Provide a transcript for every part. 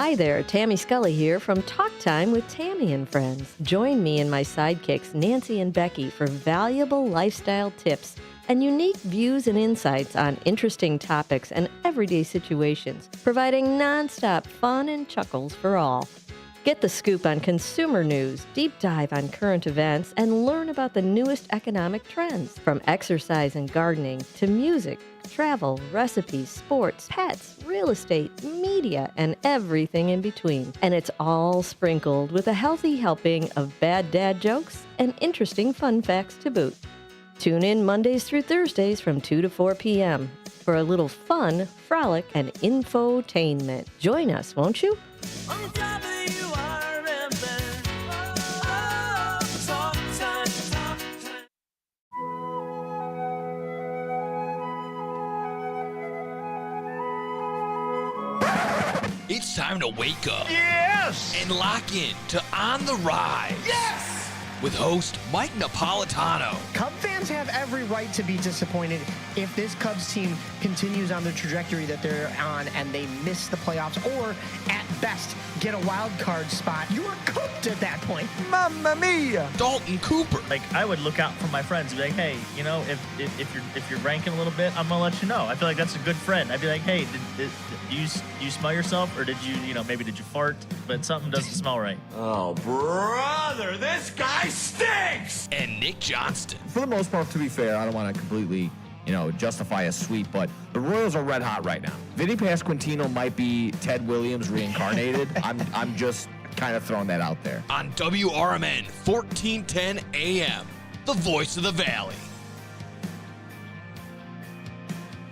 Hi there, Tammy Scully here from Talk Time with Tammy and Friends. Join me and my sidekicks, Nancy and Becky, for valuable lifestyle tips and unique views and insights on interesting topics and everyday situations, providing nonstop fun and chuckles for all. Get the scoop on consumer news, deep dive on current events, and learn about the newest economic trends, from exercise and gardening to music, travel, recipes, sports, pets, real estate, media, and everything in between. And it's all sprinkled with a healthy helping of bad dad jokes and interesting fun facts to boot. Tune in Mondays through Thursdays from 2 to 4 p.m. for a little fun, frolic, and infotainment. Join us, won't you? On the WRMN. Talk time. It's time to wake up. Yes! And lock in to On the Rise. Yes! With host Mike Napolitano. Cub fans have every right to be disappointed if this Cubs team continues on the trajectory that they're on and they miss the playoffs or, at best, get a wild card spot. You are cooked at that point. Mamma mia! Dalton Cooper. Like, I would look out for my friends and be like, hey, you know, if you're ranking a little bit, I'm gonna let you know. I feel like that's a good friend. I'd be like, hey, did you smell yourself, or did you maybe did you fart, but something doesn't smell right. Oh, brother, this guy stinks! And Nick Johnston. For the most part, to be fair, I don't want to completely, justify a sweep, but the Royals are red hot right now. Vinny Pasquantino might be Ted Williams reincarnated. I'm just kind of throwing that out there. On WRMN 1410 AM, the voice of the Valley.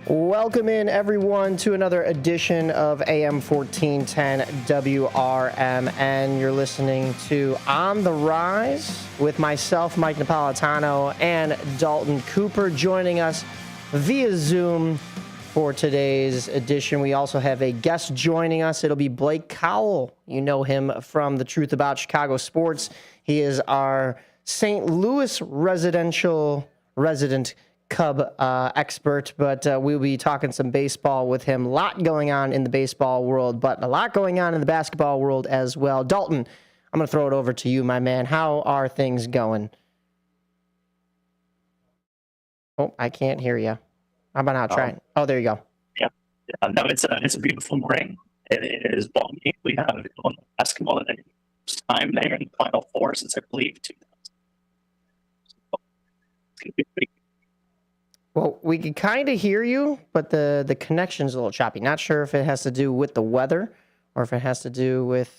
Welcome in, everyone, to another edition of AM 1410 WRMN. You're listening to On the Rise with myself, Mike Napolitano, and Dalton Cooper. Joining us via Zoom for today's edition. We also have a guest joining us. It'll be Blake Cowell. You know him from The Truth About Chicago Sports. He is our St. Louis resident Cub expert, but we'll be talking some baseball with him. A lot going on in the baseball world, but a lot going on in the basketball world as well. Dalton, I'm going to throw it over to you, my man. How are things going? Oh, I can't hear you. How about now? Try it. Oh, there you go. Yeah. No, it's a beautiful morning. It is balmy. We have basketball today. First time there in the Final Four since I believe 2000. So it's going to be pretty. Well, we can kind of hear you, but the connection's a little choppy. Not sure if it has to do with the weather or if it has to do with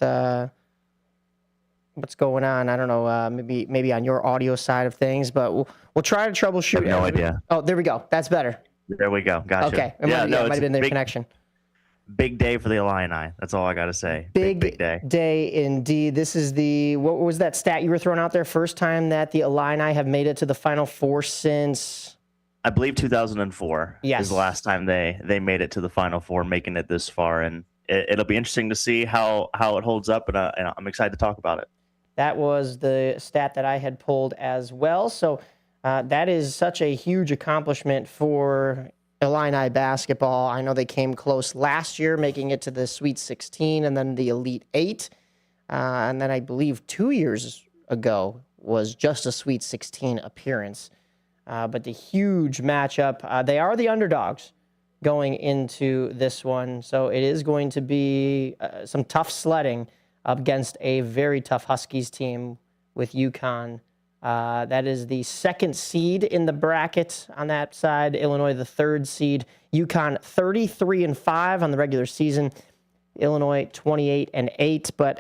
what's going on. I don't know. Maybe on your audio side of things, but we'll try to troubleshoot. I have no idea. Oh, there we go. That's better. There we go. Gotcha. Okay. It might have been the connection. Big day for the Illini. That's all I got to say. Big day. Day indeed. This is what was that stat you were throwing out there? First time that the Illini have made it to the Final Four since... I believe 2004 is the last time they made it to the Final Four, making it this far, and it'll be interesting to see how it holds up, and I'm excited to talk about it. That was the stat that I had pulled as well, so that is such a huge accomplishment for Illini basketball. I know they came close last year, making it to the Sweet 16 and then the Elite 8, and then I believe 2 years ago was just a Sweet 16 appearance. But the huge matchup, they are the underdogs going into this one. So it is going to be some tough sledding against a very tough Huskies team with UConn. That is the second seed in the bracket on that side. Illinois, the third seed. UConn 33-5 on the regular season. Illinois 28-8. But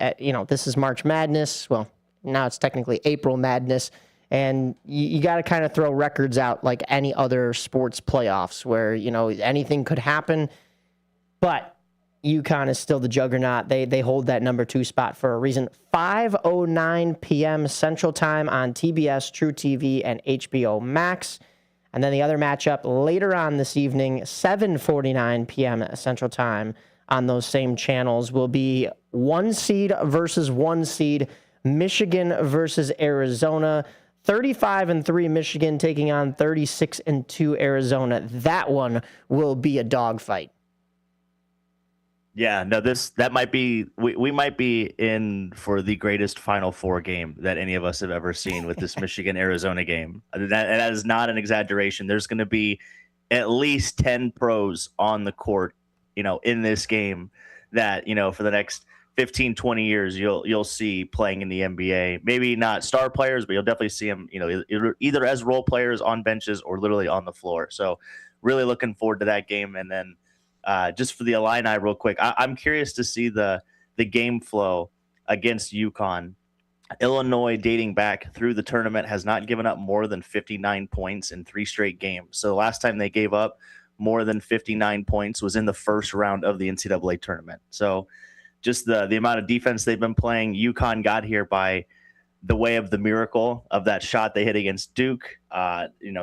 this is March Madness. Well, now it's technically April Madness. And you got to kind of throw records out like any other sports playoffs where, anything could happen. But UConn is still the juggernaut. They hold that number 2 spot for a reason. 5:09 p.m. Central Time on TBS, True TV, and HBO Max. And then the other matchup later on this evening, 7:49 p.m. Central Time on those same channels, will be 1 seed versus 1 seed, Michigan versus Arizona. 35-3 Michigan taking on 36-2 Arizona. That one will be a dogfight. Yeah, no, that might be we might be in for the greatest Final Four game that any of us have ever seen with this Michigan Arizona game. That is not an exaggeration. There's going to be at least 10 pros on the court, in this game that, for the next 15, 20 years you'll see playing in the NBA. Maybe not star players, but you'll definitely see them, either as role players on benches or literally on the floor. So really looking forward to that game. And then just for the Illini real quick, I'm curious to see the game flow against UConn. Illinois, dating back through the tournament, has not given up more than 59 points in 3 straight games. So the last time they gave up more than 59 points was in the first round of the NCAA tournament. So just the amount of defense they've been playing. UConn got here by the way of the miracle of that shot they hit against Duke,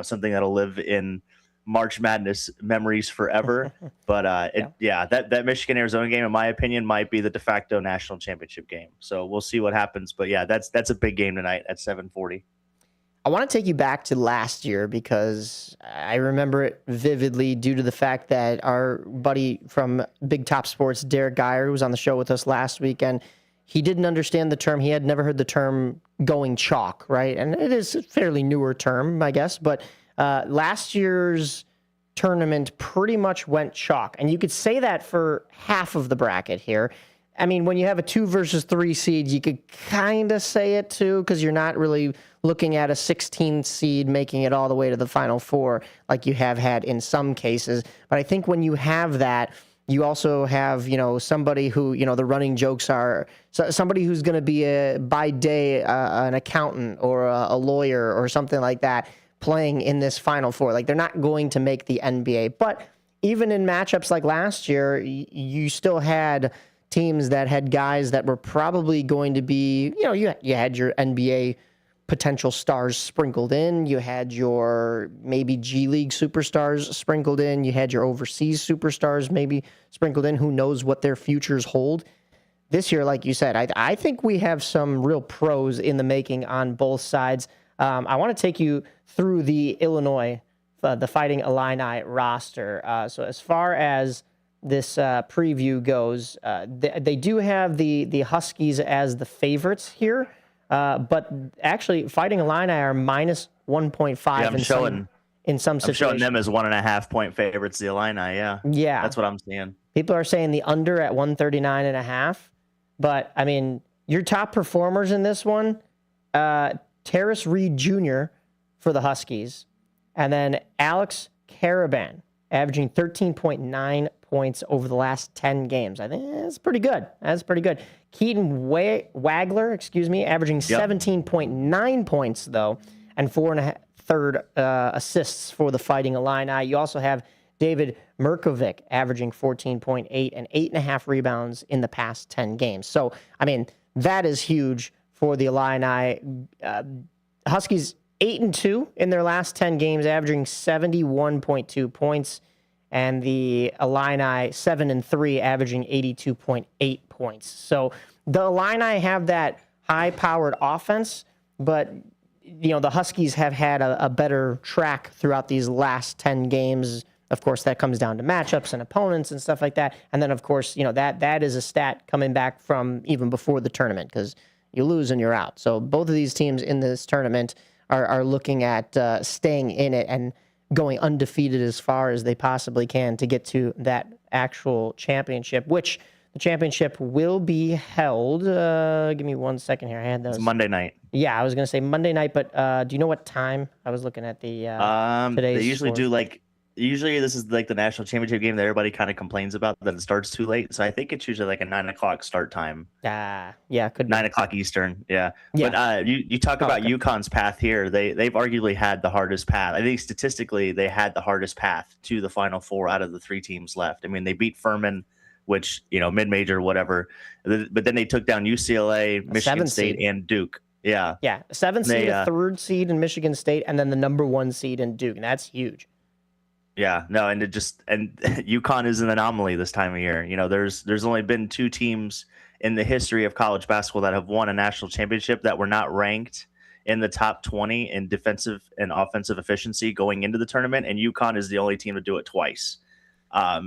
something that'll live in March Madness memories forever. But that Michigan Arizona game, in my opinion, might be the de facto national championship game. So we'll see what happens. But yeah, that's a big game tonight at 7:40. I want to take you back to last year because I remember it vividly due to the fact that our buddy from Big Top Sports, Derek Geyer, who was on the show with us last weekend, he didn't understand the term. He had never heard the term going chalk, right? And it is a fairly newer term, I guess. But last year's tournament pretty much went chalk. And you could say that for half of the bracket here. I mean, when you have a 2 versus 3 seed, you could kind of say it too, because you're not really looking at a 16 seed making it all the way to the Final Four like you have had in some cases. But I think when you have that, you also have, somebody who, the running jokes are somebody who's going to be by day an accountant or a lawyer or something like that playing in this Final Four. Like, they're not going to make the NBA. But even in matchups like last year, you still had teams that had guys that were probably going to be, you had your NBA potential stars sprinkled in. You had your maybe G League superstars sprinkled in. You had your overseas superstars maybe sprinkled in. Who knows what their futures hold? This year, like you said, I think we have some real pros in the making on both sides. I want to take you through the Illinois, the Fighting Illini roster. So as far as this preview goes, they do have the Huskies as the favorites here. But actually, Fighting Illini are minus 1.5 in some situations. I'm showing them as 1.5 point favorites, the Illini, yeah. Yeah. That's what I'm seeing. People are saying the under at 139.5. But, I mean, your top performers in this one, Terrace Reed Jr. for the Huskies, and then Alex Caravan, averaging 13.9 points over the last 10 games. I think that's pretty good. Keaton Wagler, averaging 17.9 points, though, and 4.3 assists for the Fighting Illini. You also have David Merkovic, averaging 14.8 and 8.5 rebounds in the past 10 games. So, I mean, that is huge for the Illini. Huskies 8-2 in their last 10 games, averaging 71.2 points. And the Illini 7-3, averaging 82.8 points. So the Illini have that high-powered offense, but the Huskies have had a better track throughout these last 10 games. Of course, that comes down to matchups and opponents and stuff like that. And then, of course, that is a stat coming back from even before the tournament, because you lose and you're out. So both of these teams in this tournament are looking at staying in it and going undefeated as far as they possibly can to get to that actual championship, which the championship will be held. Give me 1 second here. I had those. It's Monday night. Yeah, I was going to say Monday night, but do you know what time? I was looking at the today's they usually scores. Usually this is like the national championship game that everybody kind of complains about, that it starts too late. So I think it's usually like a 9 o'clock start time. Yeah, could be 9 o'clock Eastern. Yeah. But you talk about okay. UConn's path here. They've arguably had the hardest path. I think statistically they had the hardest path to the Final Four out of the 3 teams left. I mean, they beat Furman, which, mid-major, whatever. But then they took down UCLA, Michigan State, and Duke. Yeah. Yeah. 7th seed, a 3rd seed in Michigan State, and then the number 1 seed in Duke. And that's huge. Yeah, no, and UConn is an anomaly this time of year. There's only been 2 teams in the history of college basketball that have won a national championship that were not ranked in the top 20 in defensive and offensive efficiency going into the tournament, and UConn is the only team to do it twice.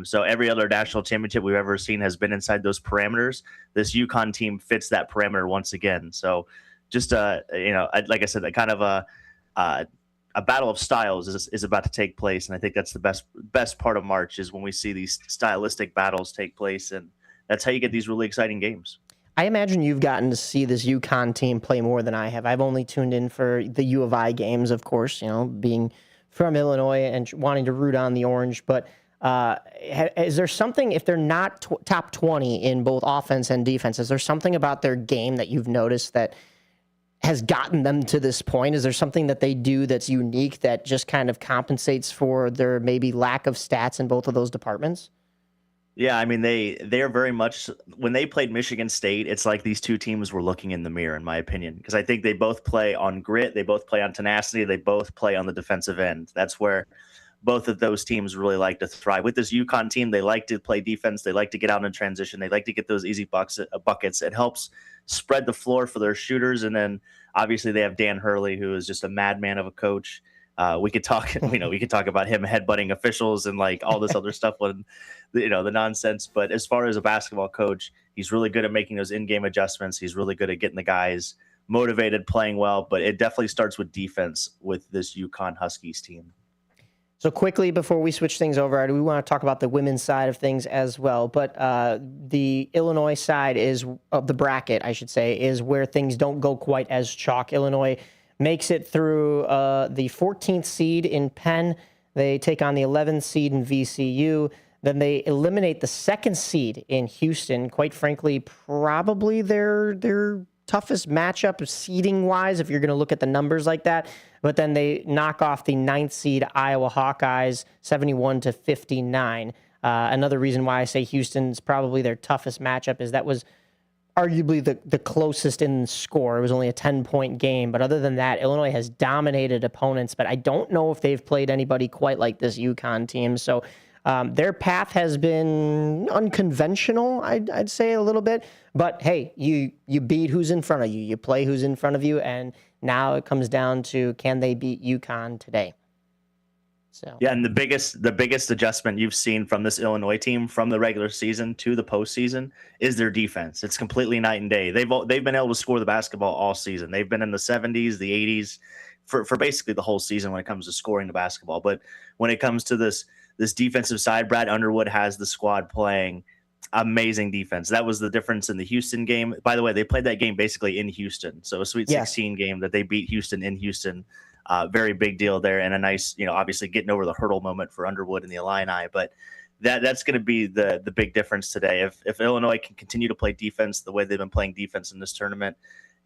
So every other national championship we've ever seen has been inside those parameters. This UConn team fits that parameter once again. So just like I said, a kind of a battle of styles is about to take place, and I think that's the best part of March is when we see these stylistic battles take place, and that's how you get these really exciting games. I imagine you've gotten to see this UConn team play more than I have. I've only tuned in for the U of I games, of course, being from Illinois and wanting to root on the Orange. But is there something, if they're not top 20 in both offense and defense, is there something about their game that you've noticed that has gotten them to this point? Is there something that they do that's unique that just kind of compensates for their maybe lack of stats in both of those departments? Yeah, I mean, they are very much, when they played Michigan State, it's like these two teams were looking in the mirror, in my opinion, because I think they both play on grit, they both play on tenacity, they both play on the defensive end. That's where both of those teams really like to thrive. With this UConn team, they like to play defense, they like to get out in transition, they like to get those easy buckets. It helps spread the floor for their shooters, and then obviously they have Dan Hurley, who is just a madman of a coach. We could talk about him headbutting officials and like all this other stuff when, the nonsense. But as far as a basketball coach, he's really good at making those in-game adjustments. He's really good at getting the guys motivated, playing well. But it definitely starts with defense with this UConn Huskies team. So quickly, before we switch things over, we want to talk about the women's side of things as well. But the Illinois side of the bracket, I should say, is where things don't go quite as chalk. Illinois makes it through the 14th seed in Penn. They take on the 11th seed in VCU. Then they eliminate the 2nd seed in Houston. Quite frankly, probably their toughest matchup seeding-wise, if you're going to look at the numbers like that. But then they knock off the 9th seed Iowa Hawkeyes 71-59. Another reason why I say Houston's probably their toughest matchup is that was arguably the closest in score. It was only a 10-point game. But other than that, Illinois has dominated opponents. But I don't know if they've played anybody quite like this UConn team. So their path has been unconventional, I'd say a little bit. But, hey, you beat who's in front of you. You play who's in front of you. And now it comes down to, can they beat UConn today? So yeah, and the biggest adjustment you've seen from this Illinois team from the regular season to the postseason is their defense. It's completely night and day. They've been able to score the basketball all season. They've been in the 70s, the 80s for basically the whole season when it comes to scoring the basketball. But when it comes to this defensive side, Brad Underwood has the squad playing amazing defense. That was the difference in the Houston game. By the way, they played that game basically in Houston. So a Sweet 16 game that they beat Houston in Houston. Very big deal there, and a nice, obviously getting over the hurdle moment for Underwood and the Illini. But that's going to be the big difference today. If Illinois can continue to play defense the way they've been playing defense in this tournament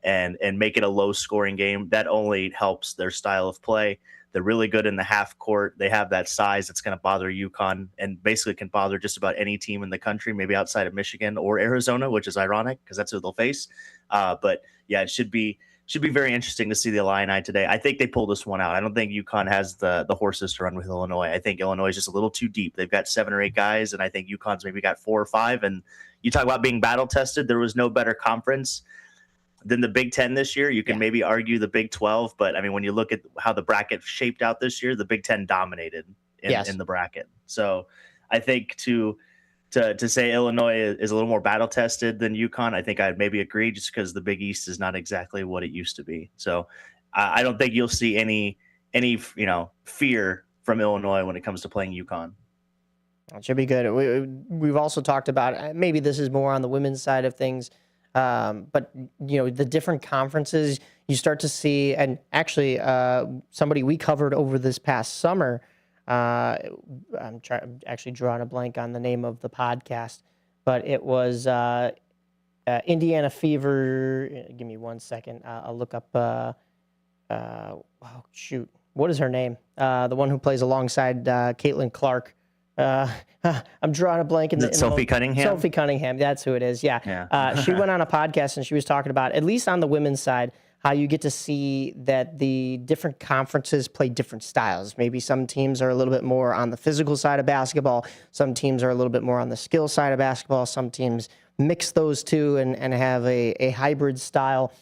and make it a low-scoring game, that only helps their style of play. They're really good in the half court. They have that size that's going to bother UConn and basically can bother just about any team in the country, maybe outside of Michigan or Arizona, which is ironic because that's who they'll face. But yeah, it should be very interesting to see the Illini today. I think they pull this one out. I don't think UConn has the horses to run with Illinois. I think Illinois is just a little too deep. They've got 7 or 8 guys, and I think UConn's maybe got 4 or 5. And you talk about being battle tested. There was no better conference than the Big Ten this year. You can maybe argue the Big 12, but I mean, when you look at how the bracket shaped out this year, the Big Ten dominated in the bracket. So I think to say Illinois is a little more battle tested than UConn, I think I'd maybe agree, just because the Big East is not exactly what it used to be. So I don't think you'll see any fear from Illinois when it comes to playing UConn. It should be good. We've also talked about, maybe this is more on the women's side of things, but the different conferences you start to see, and actually somebody we covered over this past summer. I'm actually drawing a blank on the name of the podcast, but it was Indiana Fever. Give me 1 second. I'll look up. What is her name? The one who plays alongside Caitlin Clark. I'm drawing a blank. Sophie Cunningham? Sophie Cunningham. That's who it is. Yeah. She went on a podcast and she was talking about, at least on the women's side, how you get to see that the different conferences play different styles. Maybe some teams are a little bit more on the physical side of basketball. Some teams are a little bit more on the skill side of basketball. Some teams mix those two and have a hybrid style.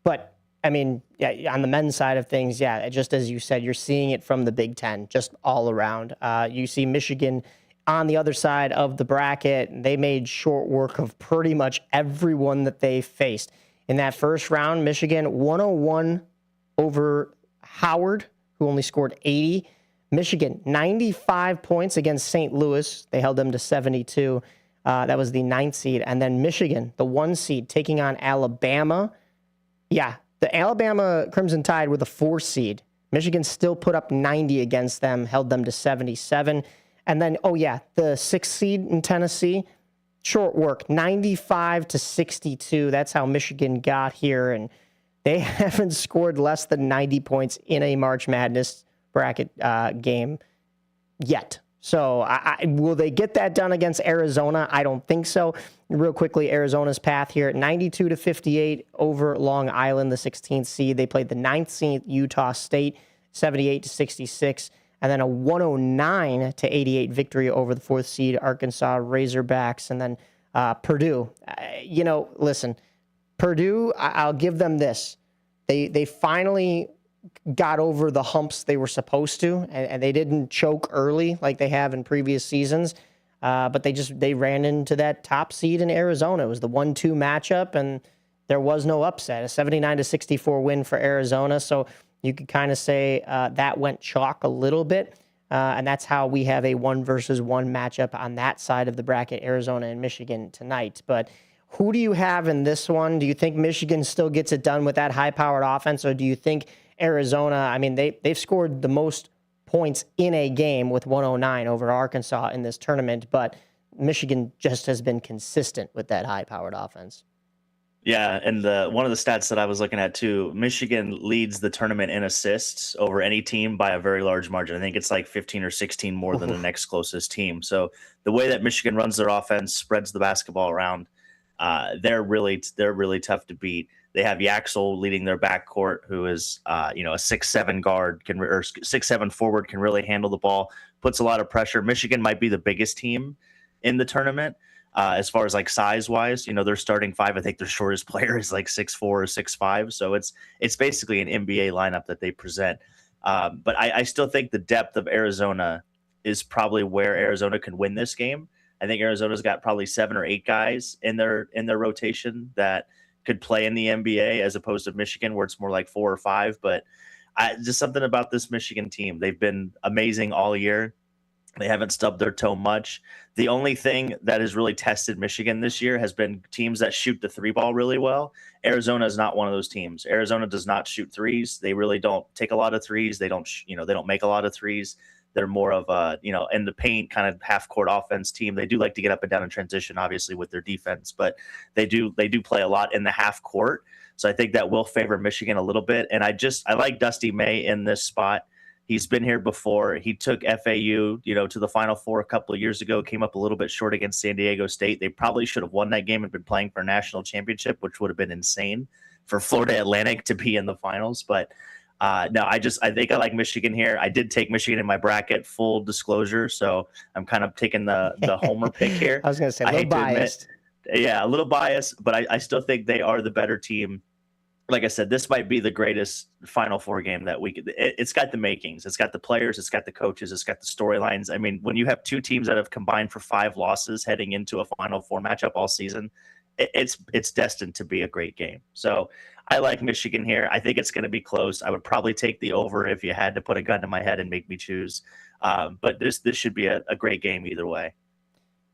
But, I mean, yeah, on the men's side of things, yeah, just as you said, you're seeing it from the Big Ten, just all around. You see Michigan on the other side of the bracket. They made short work of pretty much everyone that they faced. In that first round, Michigan 101 over Howard, who only scored 80. Michigan 95 points against St. Louis. They held them to 72. That was the 9th seed. And then Michigan, the 1 seed, taking on Alabama. Yeah, the Alabama Crimson Tide were the 4 seed. Michigan still put up 90 against them, held them to 77. And then, the 6th seed in Tennessee, short work, 95 to 62. That's how Michigan got here. And they haven't scored less than 90 points in a March Madness bracket game yet. So will they get that done against Arizona? I don't think so. Real quickly, Arizona's path here, 92 to 58 over Long Island, the 16th seed. They played the 9th seed, Utah State, 78 to 66. And then a 109 to 88 victory over the 4th seed, Arkansas Razorbacks. And then Purdue. Listen, Purdue, I'll give them this. They finally got over the humps they were supposed to, and they didn't choke early like they have in previous seasons. But they ran into that top seed in Arizona. It was the 1-2 matchup, and there was no upset. A 79 to 64 win for Arizona. So you could kind of say that went chalk a little bit. And that's how we have a 1 versus 1 matchup on that side of the bracket, Arizona and Michigan tonight. But who do you have in this one? Do you think Michigan still gets it done with that high-powered offense, or do you think Arizona, they've scored the most points in a game with 109 over Arkansas in this tournament, but Michigan just has been consistent with that high-powered offense. Yeah, and one of the stats that I was looking at too, Michigan leads the tournament in assists over any team by a very large margin. I think it's like 15 or 16 more than the next closest team. So the way that Michigan runs their offense, spreads the basketball around, they're really tough to beat. They have Yaxel leading their backcourt, who is a 6'7" guard or 6'7" forward, can really handle the ball, puts a lot of pressure. Michigan might be the biggest team in the tournament as far as like size wise. Their starting 5, I think their shortest player is like 6'4" or 6'5". So it's basically an NBA lineup that they present. But I still think the depth of Arizona is probably where Arizona can win this game. I think Arizona's got probably 7 or 8 guys in their rotation that could play in the NBA, as opposed to Michigan, where it's more like 4 or 5. But just something about this Michigan team. They've been amazing all year. They haven't stubbed their toe much. The only thing that has really tested Michigan this year has been teams that shoot the 3 ball really well. Arizona is not one of those teams. Arizona does not shoot threes. They really don't take a lot of threes. They don't make a lot of threes. They're more of a, in the paint kind of half court offense team. They do like to get up and down in transition, obviously, with their defense, but they do play a lot in the half court. So I think that will favor Michigan a little bit. And I like Dusty May in this spot. He's been here before. He took FAU, to the Final Four a couple of years ago, came up a little bit short against San Diego State. They probably should have won that game and been playing for a national championship, which would have been insane for Florida Atlantic to be in the finals. But no, I think I like Michigan here. I did take Michigan in my bracket, full disclosure. So I'm kind of taking the homer pick here. I was going to say, a little biased. Yeah, a little biased, but I still think they are the better team. Like I said, this might be the greatest Final Four game that we could. It's got the makings. It's got the players. It's got the coaches. It's got the storylines. I mean, when you have 2 teams that have combined for 5 losses heading into a Final Four matchup all season, it's destined to be a great game. So I like Michigan here. I think it's going to be close. I would probably take the over if you had to put a gun to my head and make me choose. But this should be a great game either way.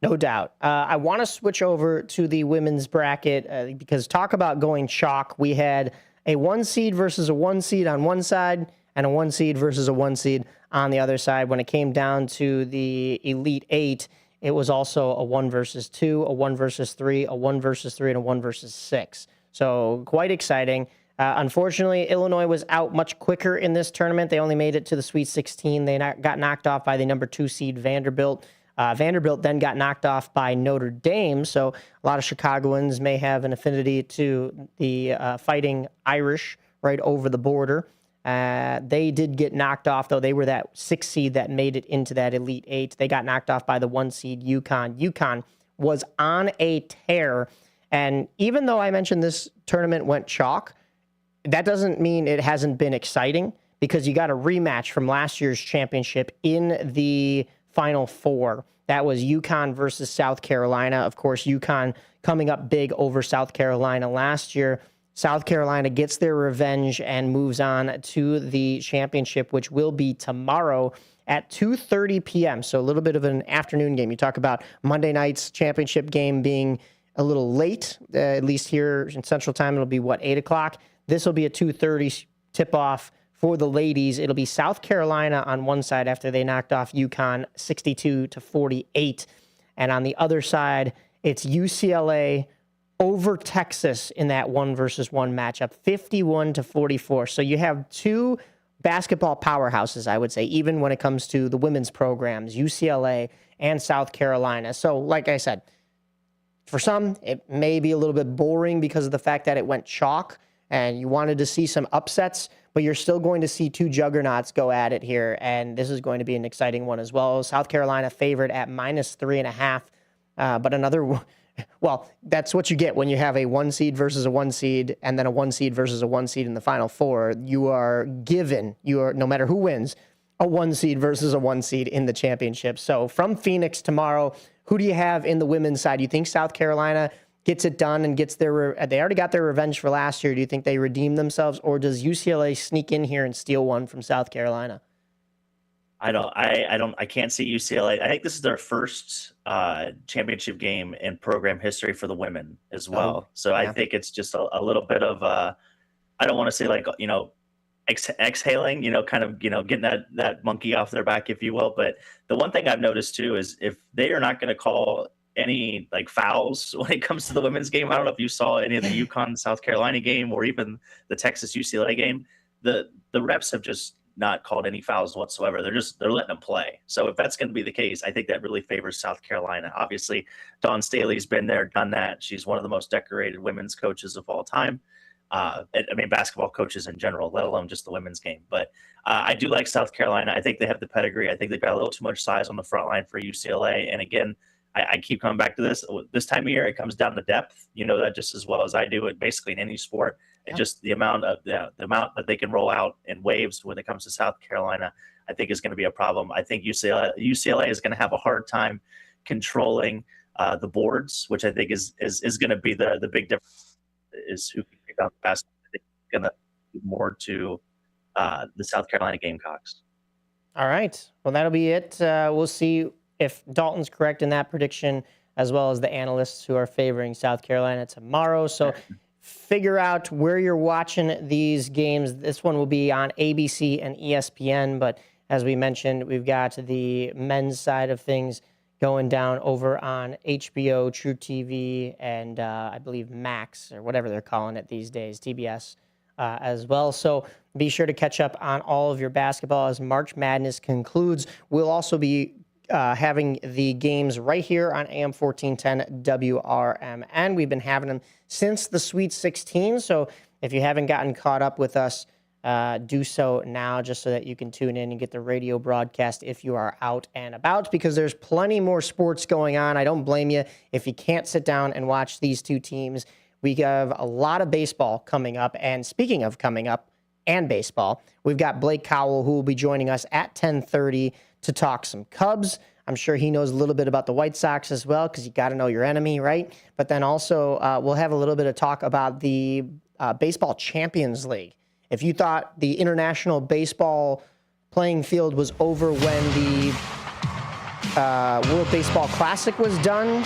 No doubt. I want to switch over to the women's bracket because talk about going chalk. We had a 1 seed versus a 1 seed on one side and a 1 seed versus a 1 seed on the other side. When it came down to the Elite 8, it was also a 1 versus 2, a 1 versus 3, a 1 versus 3, and a 1 versus 6. So quite exciting. Unfortunately, Illinois was out much quicker in this tournament. They only made it to the Sweet 16. They got knocked off by the number 2 seed Vanderbilt. Vanderbilt then got knocked off by Notre Dame, so a lot of Chicagoans may have an affinity to the Fighting Irish right over the border. They did get knocked off, though. They were that 6 seed that made it into that Elite 8. They got knocked off by the 1 seed UConn. UConn was on a tear, and even though I mentioned this tournament went chalk, that doesn't mean it hasn't been exciting, because you got a rematch from last year's championship in the Final Four. That was UConn versus South Carolina. Of course, UConn coming up big over South Carolina last year. South Carolina gets their revenge and moves on to the championship, which will be tomorrow at 2:30 p.m. So a little bit of an afternoon game. You talk about Monday night's championship game being a little late, at least here in Central Time. It'll be, 8 o'clock? This will be a 2:30 tip-off for the ladies. It'll be South Carolina on one side after they knocked off UConn 62-48. And on the other side, it's UCLA over Texas in that 1-versus-1 matchup, 51-44. So you have two basketball powerhouses, I would say, even when it comes to the women's programs, UCLA and South Carolina. So like I said, for some, it may be a little bit boring because of the fact that it went chalk and you wanted to see some upsets, but you're still going to see two juggernauts go at it here, and this is going to be an exciting one as well. South Carolina favored at -3.5, but another... Well, that's what you get when you have a 1 seed versus a 1 seed and then a 1 seed versus a 1 seed in the Final Four. You are given, no matter who wins, a 1 seed versus a 1 seed in the championship. So from Phoenix tomorrow, who do you have in the women's side? You think South Carolina gets it done and gets they already got their revenge for last year. Do you think they redeem themselves, or does UCLA sneak in here and steal one from South Carolina? I can't see UCLA. I think this is their first championship game in program history for the women as well. So yeah. I think it's just a little bit of I don't want to say exhaling, kind of, getting that monkey off their back, if you will. But the one thing I've noticed too is if they are not going to call any fouls when it comes to the women's game. I don't know if you saw any of the UConn South Carolina game or even the Texas UCLA game. The refs have just not called any fouls whatsoever. They're letting them play. So if that's going to be the case, I think that really favors South Carolina. Obviously, Dawn Staley's been there, done that. She's one of the most decorated women's coaches of all time. Basketball coaches in general, let alone just the women's game. But I do like South Carolina. I think they have the pedigree. I think they've got a little too much size on the front line for UCLA. And again, I keep coming back to this. This time of year, it comes down to depth. You know that just as well as I do it, basically in any sport. And just the amount that they can roll out in waves when it comes to South Carolina, I think is going to be a problem. I think UCLA is going to have a hard time controlling the boards, which I think is going to be the big difference. Is who can pick up the best. I think it's going to be more to the South Carolina Gamecocks. All right. Well, that'll be it. We'll see if Dalton's correct in that prediction, as well as the analysts who are favoring South Carolina tomorrow. So figure out where you're watching these games. This one will be on ABC and ESPN, but as we mentioned, we've got the men's side of things going down over on HBO, True TV, and I believe Max, or whatever they're calling it these days, TBS as well. So be sure to catch up on all of your basketball as March Madness concludes. We'll also be having the games right here on AM 1410 WRMN. We've been having them since the Sweet 16, so if you haven't gotten caught up with us, do so now, just so that you can tune in and get the radio broadcast if you are out and about, because there's plenty more sports going on. I don't blame you if you can't sit down and watch these two teams. We have a lot of baseball coming up, and speaking of coming up and baseball, we've got Blake Cowell, who will be joining us at 10:30 to talk some Cubs. I'm sure he knows a little bit about the White Sox as well, because you got to know your enemy, right? But then also we'll have a little bit of talk about the Baseball Champions League. If you thought the international baseball playing field was over when the World Baseball Classic was done,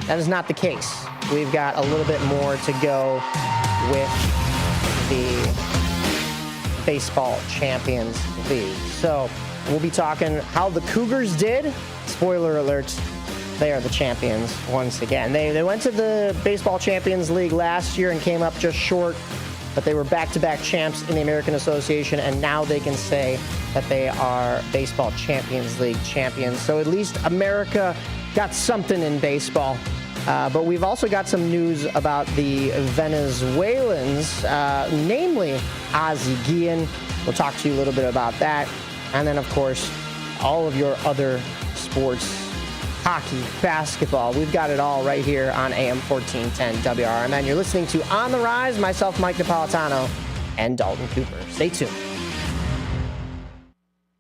that is not the case. We've got a little bit more to go with the Baseball Champions League. So we'll be talking how the Cougars did. Spoiler alert, they are the champions once again. They went to the Baseball Champions League last year and came up just short, but they were back-to-back champs in the American Association, and now they can say that they are Baseball Champions League champions. So at least America got something in baseball. But we've also got some news about the Venezuelans, namely Ozzie Guillen. We'll talk to you a little bit about that. And then, of course, all of your other sports, hockey, basketball. We've got it all right here on AM 1410 WRMN. You're listening to On the Rise, myself, Mike Napolitano, and Dalton Cooper. Stay tuned.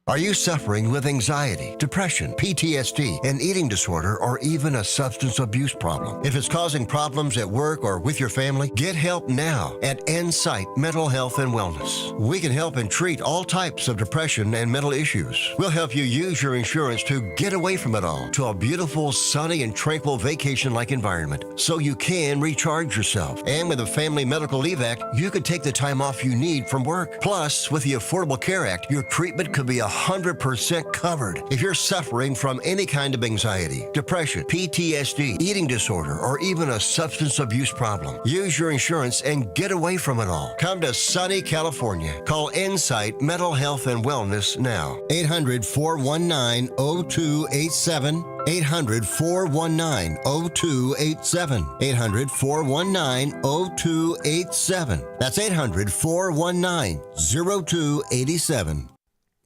Are you suffering with anxiety, depression, PTSD, an eating disorder, or even a substance abuse problem? If it's causing problems at work or with your family, get help now at Insight Mental Health and Wellness. We can help and treat all types of depression and mental issues. We'll help you use your insurance to get away from it all to a beautiful, sunny, and tranquil vacation-like environment so you can recharge yourself. And with a Family Medical Leave Act, you could take the time off you need from work. Plus, with the Affordable Care Act, your treatment could be 100% covered. If you're suffering from any kind of anxiety, depression, PTSD, eating disorder, or even a substance abuse problem, use your insurance and get away from it all. Come to sunny California. Call Insight Mental Health and Wellness now. 800-419-0287. 800-419-0287. 800-419-0287. That's 800-419-0287.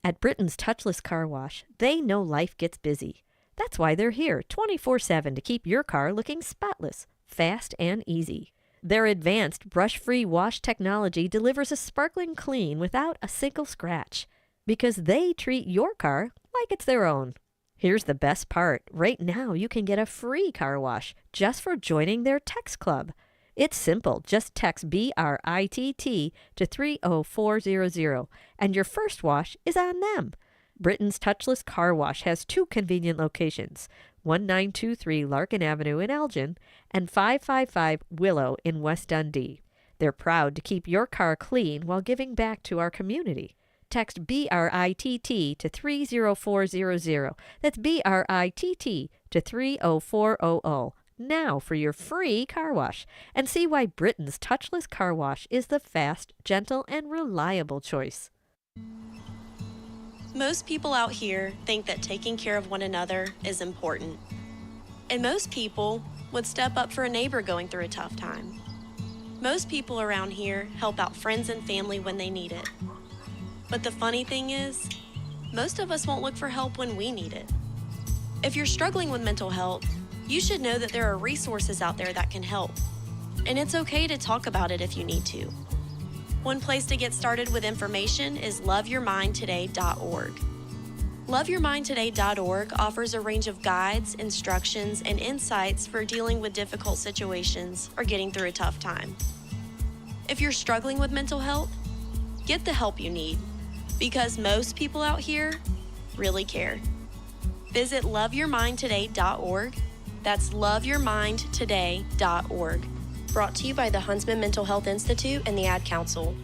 At Britain's Touchless Car Wash, they know life gets busy. That's why they're here 24/7 to keep your car looking spotless, fast, and easy. Their advanced brush-free wash technology delivers a sparkling clean without a single scratch, because they treat your car like it's their own. Here's the best part. Right now, you can get a free car wash just for joining their text club. It's simple. Just text BRITT to 30400, and your first wash is on them. Britain's Touchless Car Wash has two convenient locations, 1923 Larkin Avenue in Elgin and 555 Willow in West Dundee. They're proud to keep your car clean while giving back to our community. Text BRITT to 30400. That's BRITT to 30400. Now for your free car wash, and see why Britain's Touchless Car Wash is the fast, gentle, and reliable choice. Most people out here think that taking care of one another is important. And most people would step up for a neighbor going through a tough time. Most people around here help out friends and family when they need it. But the funny thing is, most of us won't look for help when we need it. If you're struggling with mental health, you should know that there are resources out there that can help. And it's okay to talk about it if you need to. One place to get started with information is loveyourmindtoday.org. Loveyourmindtoday.org offers a range of guides, instructions, and insights for dealing with difficult situations or getting through a tough time. If you're struggling with mental health, get the help you need, because most people out here really care. Visit loveyourmindtoday.org. That's loveyourmindtoday.org. Brought to you by the Huntsman Mental Health Institute and the Ad Council.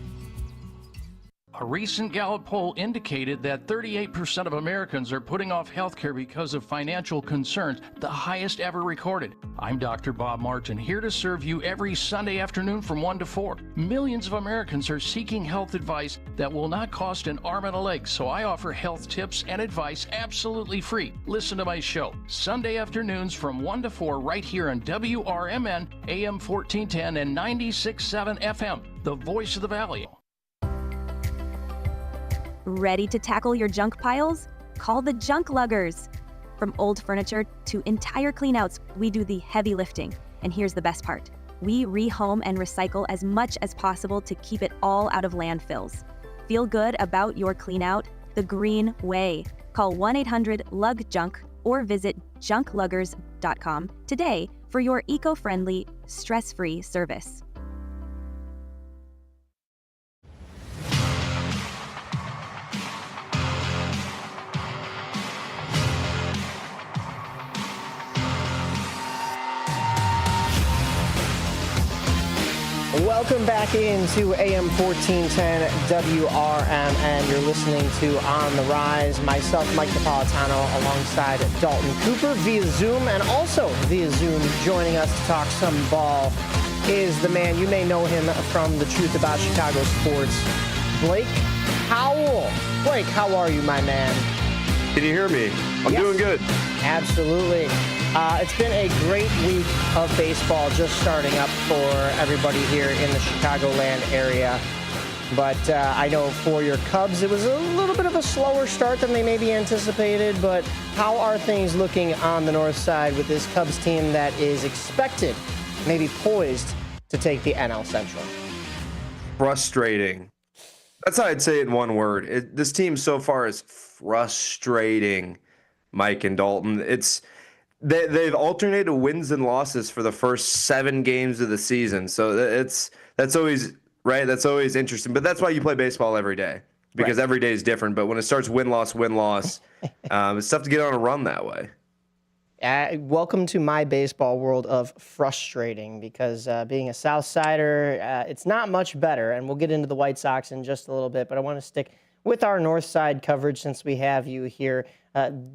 A recent Gallup poll indicated that 38% of Americans are putting off health care because of financial concerns, the highest ever recorded. I'm Dr. Bob Martin, here to serve you every Sunday afternoon from 1 to 4. Millions of Americans are seeking health advice that will not cost an arm and a leg, so I offer health tips and advice absolutely free. Listen to my show, Sunday afternoons from 1 to 4 right here on WRMN, AM 1410 and 96.7 FM, the voice of the Valley. Ready to tackle your junk piles? Call the Junk Luggers. From old furniture to entire cleanouts, we do the heavy lifting. And here's the best part. We rehome and recycle as much as possible to keep it all out of landfills. Feel good about your cleanout the green way. Call 1-800-LUG-JUNK or visit junkluggers.com today for your eco-friendly, stress-free service. Welcome back into AM 1410 WRMN. You're listening to On the Rise. Myself, Mike Napolitano, alongside Dalton Cooper via Zoom, and also via Zoom, joining us to talk some ball is the man. You may know him from The Truth About Chicago Sports, Blake Howell. Blake, how are you, my man? Can you hear me? I'm doing good. Absolutely. It's been a great week of baseball just starting up for everybody here in the Chicagoland area. But I know for your Cubs, it was a little bit of a slower start than they maybe anticipated. But how are things looking on the north side with this Cubs team that is expected, maybe poised, to take the NL Central? Frustrating. That's how I'd say it in one word. This team so far is frustrating, Mike and Dalton. They've alternated wins and losses for the first 7 games of the season. So that's always right. That's always interesting. But that's why you play baseball every day, because every day is different. But when it starts win loss, it's tough to get on a run that way. Welcome to my baseball world of frustrating, because being a South Sider, it's not much better. And we'll get into the White Sox in just a little bit, but I want to stick with our North Side coverage since we have you here.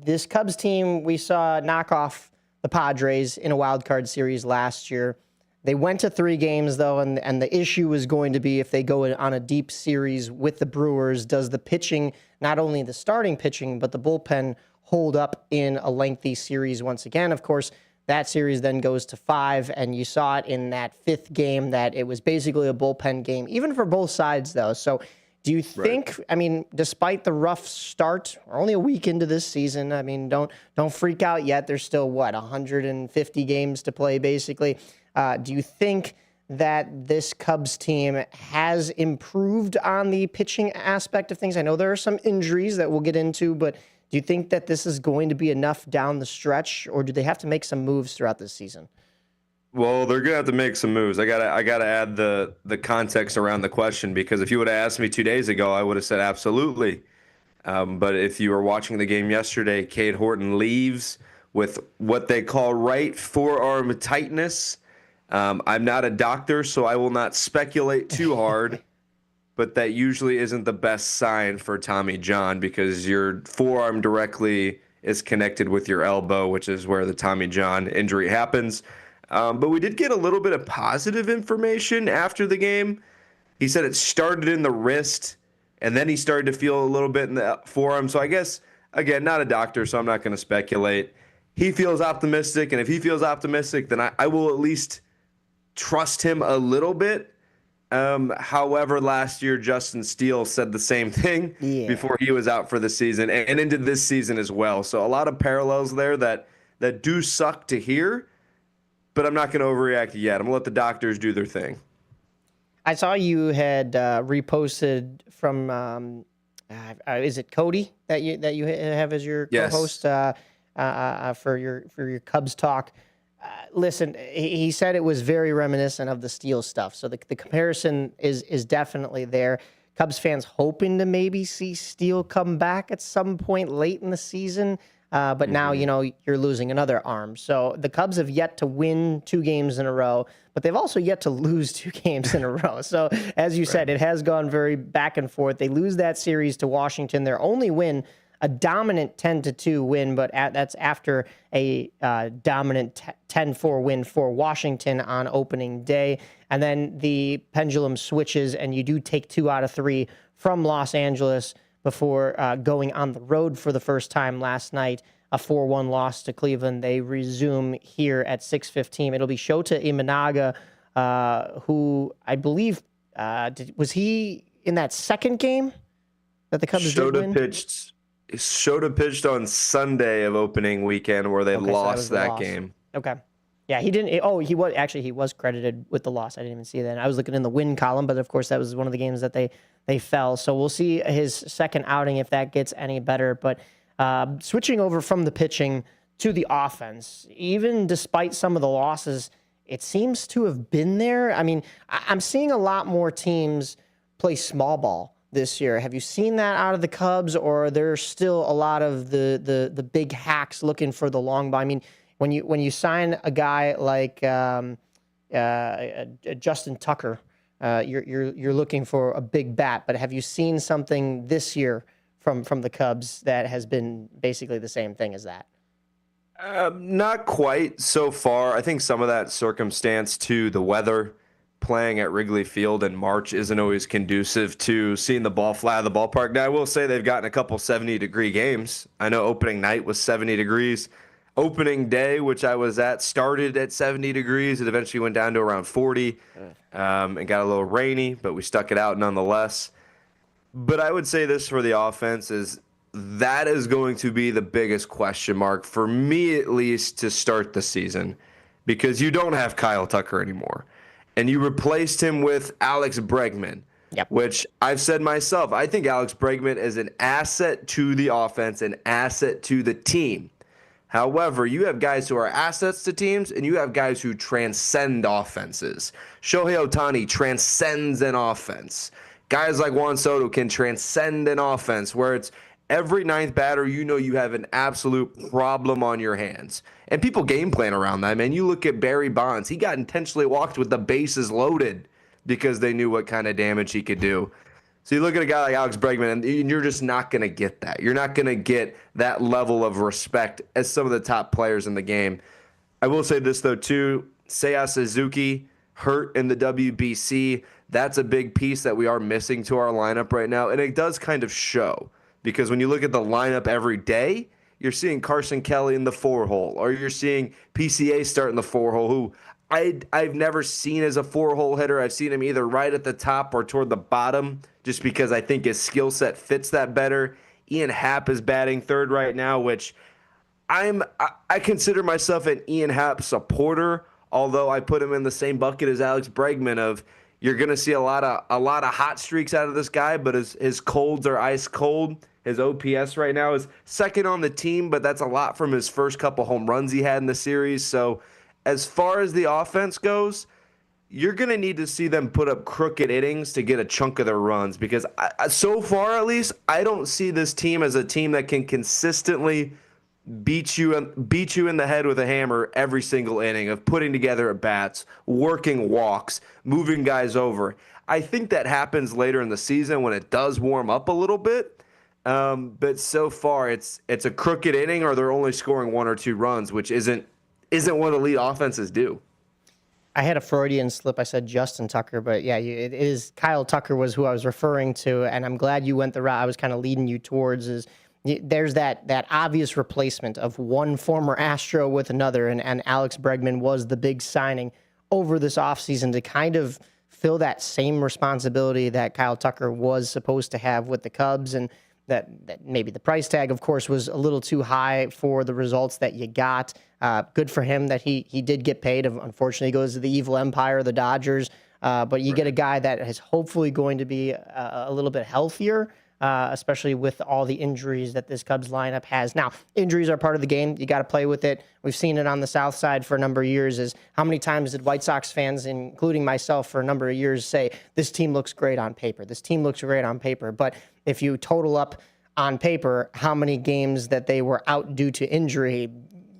This Cubs team, we saw knock off the Padres in a wild card series last year. They went to 3 games, though, and the issue is going to be if they go on a deep series with the Brewers, does the pitching, not only the starting pitching, but the bullpen, hold up in a lengthy series once again? Of course, that series then goes to 5, and you saw it in that 5th game that it was basically a bullpen game, even for both sides, though. So do you think, I mean, despite the rough start, we're only a week into this season. I mean, don't freak out yet. There's still, 150 games to play, basically. Do you think that this Cubs team has improved on the pitching aspect of things? I know there are some injuries that we'll get into, but do you think that this is going to be enough down the stretch, or do they have to make some moves throughout this season? Well, they're gonna have to make some moves. I gotta add the context around the question, because if you would have asked me 2 days ago, I would have said absolutely. But if you were watching the game yesterday, Cade Horton leaves with what they call right forearm tightness. I'm not a doctor, so I will not speculate too hard. But that usually isn't the best sign for Tommy John, because your forearm directly is connected with your elbow, which is where the Tommy John injury happens. But we did get a little bit of positive information after the game. He said it started in the wrist, and then he started to feel a little bit in the forearm. So I guess, again, not a doctor, so I'm not going to speculate. He feels optimistic, and if he feels optimistic, then I will at least trust him a little bit. However, last year, Justin Steele said the same thing before he was out for the season and into this season as well. So a lot of parallels there that do suck to hear, but I'm not going to overreact yet. I'm going to let the doctors do their thing. I saw you had reposted from, is it Cody that you have as your co-host for your Cubs talk? Listen, he said it was very reminiscent of the Steele stuff. So the comparison is definitely there. Cubs fans hoping to maybe see Steele come back at some point late in the season. But now, you're losing another arm. So the Cubs have yet to win 2 games in a row, but they've also yet to lose 2 games in a row. So as you said, it has gone very back and forth. They lose that series to Washington. Their only win, a dominant 10-2 win, but that's after a dominant 10-4 win for Washington on opening day. And then the pendulum switches, and you do take 2 out of 3 from Los Angeles before going on the road for the first time last night, a 4-1 loss to Cleveland. They resume here at 6:15. It'll be Shota Imanaga, who I believe, was he in that second game that the Cubs did win? Shota pitched on Sunday of opening weekend where they lost that game. Okay. Yeah, he didn't. He was credited with the loss. I didn't even see that. I was looking in the win column, but of course that was one of the games that they fell. So we'll see his second outing if that gets any better. But switching over from the pitching to the offense, even despite some of the losses, it seems to have been there. I mean, I'm seeing a lot more teams play small ball this year. Have you seen that out of the Cubs, or are there still a lot of the big hacks looking for the long ball? I mean, when you sign a guy like Justin Tucker, you're looking for a big bat. But have you seen something this year from the Cubs that has been basically the same thing as that? Not quite so far. I think some of that circumstance to the weather. Playing at Wrigley Field in March isn't always conducive to seeing the ball fly out of the ballpark. Now, I will say they've gotten a couple 70-degree games. I know opening night was 70 degrees. Opening day, which I was at, started at 70 degrees. It eventually went down to around 40 and got a little rainy, but we stuck it out nonetheless. But I would say this for the offense is that is going to be the biggest question mark, for me at least, to start the season, because you don't have Kyle Tucker anymore. And you replaced him with Alex Bregman, Yep. which I've said myself. I think Alex Bregman is an asset to the offense, an asset to the team. However, you have guys who are assets to teams, and you have guys who transcend offenses. Shohei Ohtani transcends an offense. Guys like Juan Soto can transcend an offense where it's every ninth batter, you have an absolute problem on your hands. And people game plan around that, man. You look at Barry Bonds. He got intentionally walked with the bases loaded because they knew what kind of damage he could do. So you look at a guy like Alex Bregman, and you're just not going to get that. You're not going to get that level of respect as some of the top players in the game. I will say this, though, too. Seiya Suzuki hurt in the WBC. That's a big piece that we are missing to our lineup right now, and it does kind of show. Because when you look at the lineup every day, you're seeing Carson Kelly in the 4-hole, or you're seeing PCA start in the 4-hole, who I've never seen as a 4-hole hitter. I've seen him either right at the top or toward the bottom, just because I think his skill set fits that better. Ian Happ is batting third right now, which I consider myself an Ian Happ supporter, although I put him in the same bucket as Alex Bregman of you're going to see a lot of hot streaks out of this guy, but his colds are ice cold. His OPS right now is second on the team, but that's a lot from his first couple home runs he had in the series. So as far as the offense goes, you're going to need to see them put up crooked innings to get a chunk of their runs, because so far, at least, I don't see this team as a team that can consistently beat you in the head with a hammer every single inning of putting together at bats, working walks, moving guys over. I think that happens later in the season when it does warm up a little bit. But so far, it's a crooked inning, or they're only scoring 1 or 2 runs, which isn't what elite offenses do. I had a Freudian slip. I said Justin Tucker, but yeah, it is Kyle Tucker was who I was referring to, and I'm glad you went the route I was kind of leading you towards. There's that obvious replacement of one former Astro with another, and Alex Bregman was the big signing over this offseason to kind of fill that same responsibility that Kyle Tucker was supposed to have with the Cubs, and that maybe the price tag, of course, was a little too high for the results that you got. Good for him that he did get paid. Unfortunately, he goes to the evil empire, the Dodgers. But you get a guy that is hopefully going to be a little bit healthier, especially with all the injuries that this Cubs lineup has. Now, injuries are part of the game. You got to play with it. We've seen it on the South Side for a number of years. Is how many times did White Sox fans, including myself for a number of years, say, this team looks great on paper. This team looks great on paper. But if you total up on paper how many games that they were out due to injury,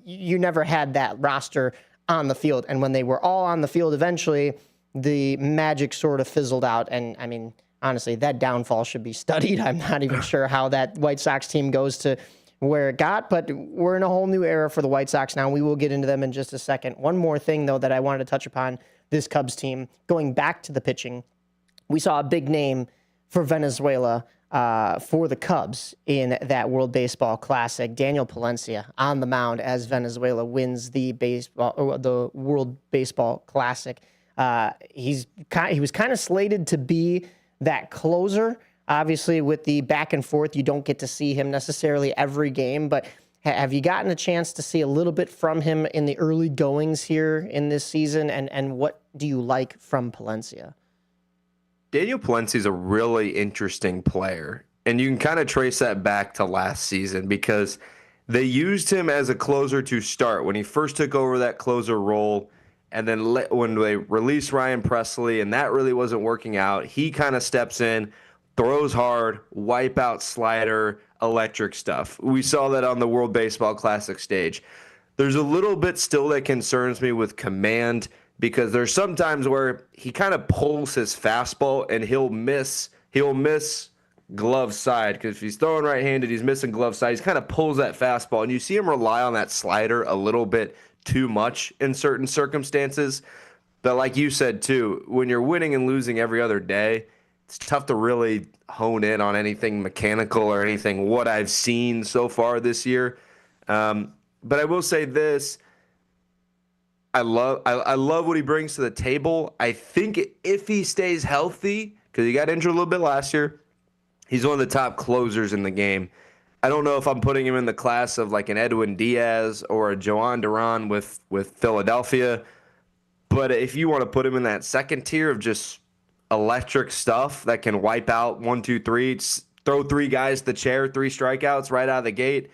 you never had that roster on the field. And when they were all on the field eventually, the magic sort of fizzled out. And I mean, honestly, that downfall should be studied. I'm not even sure how that White Sox team goes to where it got, but we're in a whole new era for the White Sox now. We will get into them in just a second. One more thing, though, that I wanted to touch upon this Cubs team, going back to the pitching, we saw a big name for Venezuela for the Cubs in that World Baseball Classic. Daniel Palencia on the mound as Venezuela wins the World Baseball Classic. He was kind of slated to be that closer. Obviously, with the back and forth, you don't get to see him necessarily every game, but have you gotten a chance to see a little bit from him in the early goings here in this season? And what do you like from Palencia? Daniel Palencia is a really interesting player, and you can kind of trace that back to last season because they used him as a closer to start when he first took over that closer role, and then when they released Ryan Presley and that really wasn't working out, he kind of steps in, throws hard, wipeout slider, electric stuff. We saw that on the World Baseball Classic stage. There's a little bit still that concerns me with command, because there's some times where he kind of pulls his fastball and he'll miss glove side, because if he's throwing right-handed, he's missing glove side. He kind of pulls that fastball, and you see him rely on that slider a little bit too much in certain circumstances. But like you said, too, when you're winning and losing every other day, it's tough to really hone in on anything mechanical or anything what I've seen so far this year. But I will say this. I love what he brings to the table. I think if he stays healthy, because he got injured a little bit last year, he's one of the top closers in the game. I don't know if I'm putting him in the class of like an Edwin Diaz or a Joan Duran with Philadelphia, but if you want to put him in that second tier of just electric stuff that can wipe out 1, 2, 3, throw 3 guys to the chair, 3 strikeouts right out of the gate.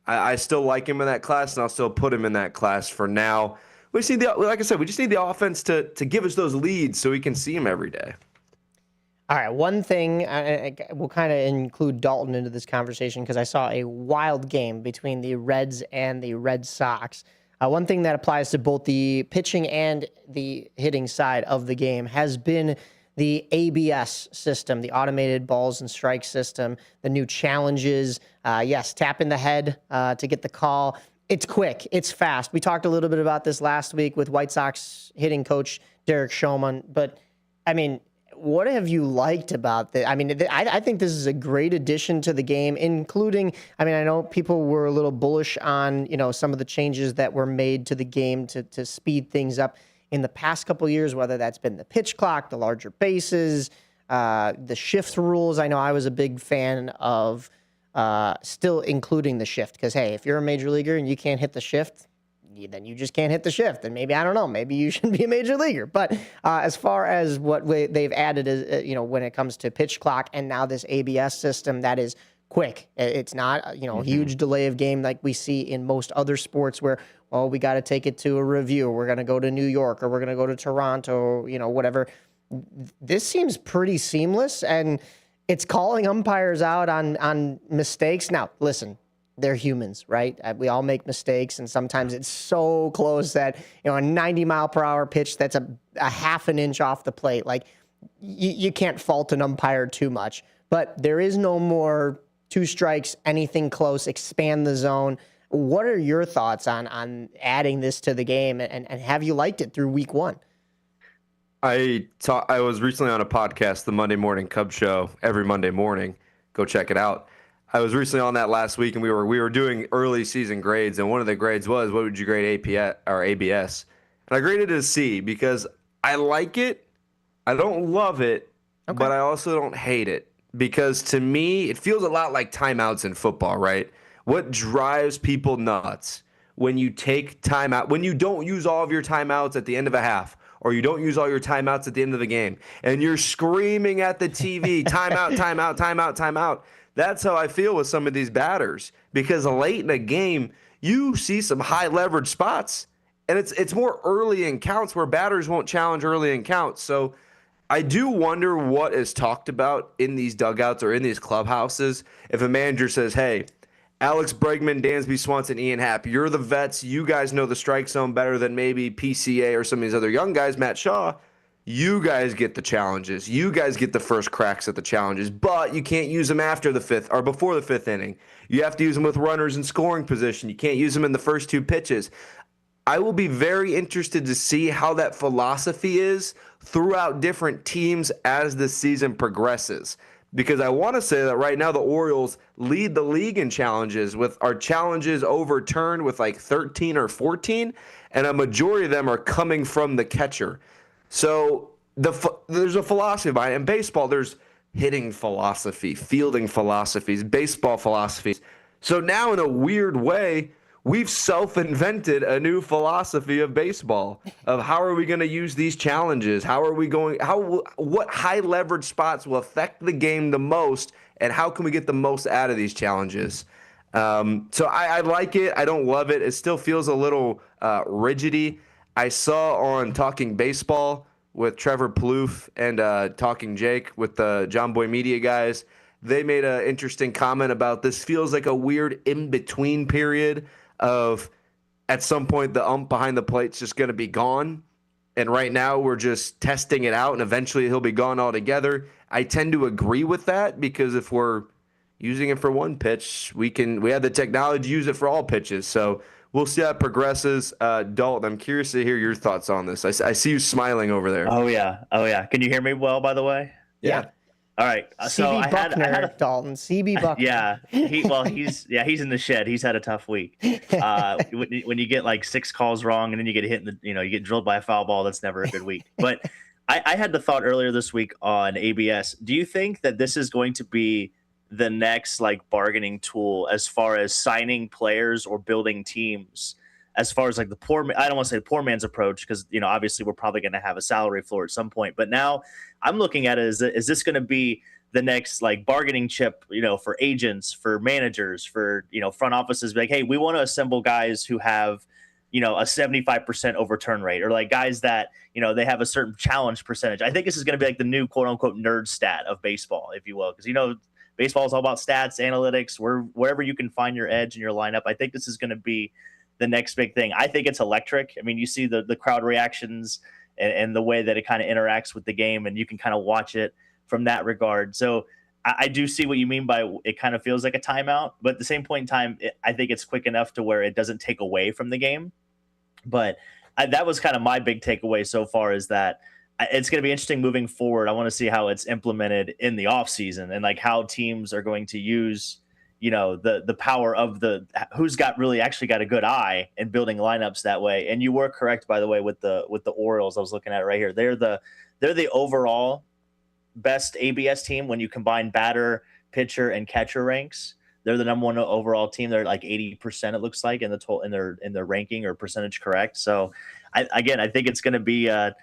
I still like him in that class, and I'll still put him in that class for now. We just need like I said, we just need the offense to give us those leads so we can see him every day. All right, one thing, we'll kind of include Dalton into this conversation because I saw a wild game between the Reds and the Red Sox. One thing that applies to both the pitching and the hitting side of the game has been the ABS system, the automated balls and strike system, the new challenges. Yes, tap in the head to get the call. It's quick. It's fast. We talked a little bit about this last week with White Sox hitting coach Derek Schoman, but I mean, what have you liked about this? I mean, I think this is a great addition to the game, including, I mean, I know people were a little bullish on, some of the changes that were made to the game to speed things up in the past couple of years, whether that's been the pitch clock, the larger bases, the shift rules. I know I was a big fan of still including the shift because, hey, if you're a major leaguer and you can't hit the shift, then you just can't hit the shift. And maybe, I don't know, maybe you should be a major leaguer. But as far as what they've added is, when it comes to pitch clock and now this ABS system that is quick. It's not, a huge delay of game like we see in most other sports where, we got to take it to a review. We're going to go to New York or we're going to go to Toronto, whatever. This seems pretty seamless and it's calling umpires out on mistakes. Now, listen, they're humans, right? We all make mistakes, and sometimes it's so close that, a 90-mile-per-hour pitch that's a half an inch off the plate. Like, you can't fault an umpire too much. But there is no more 2 strikes, anything close, expand the zone. What are your thoughts on adding this to the game, and have you liked it through week 1? I was recently on a podcast, the Monday Morning Cub Show, every Monday morning. Go check it out. I was recently on that last week, and we were doing early season grades, and one of the grades was, what would you grade ABS? And I graded it a C because I like it. I don't love it, but I also don't hate it because to me, it feels a lot like timeouts in football, right? What drives people nuts when you take timeout, when you don't use all of your timeouts at the end of a half, or you don't use all your timeouts at the end of the game, and you're screaming at the TV, timeout, timeout, timeout, timeout. That's how I feel with some of these batters because late in a game, you see some high leverage spots, and it's more early in counts where batters won't challenge early in counts. So I do wonder what is talked about in these dugouts or in these clubhouses if a manager says, hey, Alex Bregman, Dansby Swanson, Ian Happ, you're the vets. You guys know the strike zone better than maybe PCA or some of these other young guys, Matt Shaw. You guys get the challenges. You guys get the first cracks at the challenges, but you can't use them after the 5th or before the 5th inning. You have to use them with runners in scoring position. You can't use them in the first 2 pitches. I will be very interested to see how that philosophy is throughout different teams as the season progresses. Because I want to say that right now the Orioles lead the league in challenges with our challenges overturned with like 13 or 14, and a majority of them are coming from the catcher. So there's a philosophy behind it. In baseball, there's hitting philosophy, fielding philosophies, baseball philosophies. So now in a weird way, we've self-invented a new philosophy of baseball of how are we going to use these challenges? What high leverage spots will affect the game the most, and how can we get the most out of these challenges? So I like it. I don't love it. It still feels a little rigidy. I saw on Talking Baseball with Trevor Plouffe and Talking Jake with the John Boy Media guys, they made an interesting comment about this feels like a weird in-between period of at some point the ump behind the plate's just going to be gone. And right now we're just testing it out, and eventually he'll be gone altogether. I tend to agree with that because if we're using it for one pitch, we have the technology to use it for all pitches. So we'll see how it progresses. Dalton, I'm curious to hear your thoughts on this. I see you smiling over there. Oh yeah. Can you hear me well, by the way? Yeah. All right. So CB Buckner, Dalton. CB Buckner. Yeah. He's in the shed. He's had a tough week. When you get like 6 calls wrong and then you get hit you get drilled by a foul ball, that's never a good week. But I had the thought earlier this week on ABS. Do you think that this is going to be the next like bargaining tool as far as signing players or building teams as far as like I don't want to say the poor man's approach, because, obviously we're probably going to have a salary floor at some point. But now I'm looking at it as, is this going to be the next like bargaining chip, for agents, for managers, for, front offices, like, hey, we want to assemble guys who have, a 75% overturn rate, or like guys that, they have a certain challenge percentage. I think this is going to be like the new quote unquote nerd stat of baseball, if you will. Because, baseball is all about stats, analytics, wherever you can find your edge in your lineup. I think this is going to be the next big thing. I think it's electric. I mean, you see the crowd reactions and the way that it kind of interacts with the game, and you can kind of watch it from that regard. So I do see what you mean by it kind of feels like a timeout, but at the same point in time, I think it's quick enough to where it doesn't take away from the game. But that was kind of my big takeaway so far, is that it's going to be interesting moving forward. I want to see how it's implemented in the off season, and like how teams are going to use, the power of who's actually got a good eye in building lineups that way. And you were correct, by the way, with the Orioles. I was looking at it right here. They're the overall best ABS team when you combine batter, pitcher, and catcher ranks. They're the number one overall team. They're like 80%, it looks like, in their ranking or percentage correct. So I think it's going to be a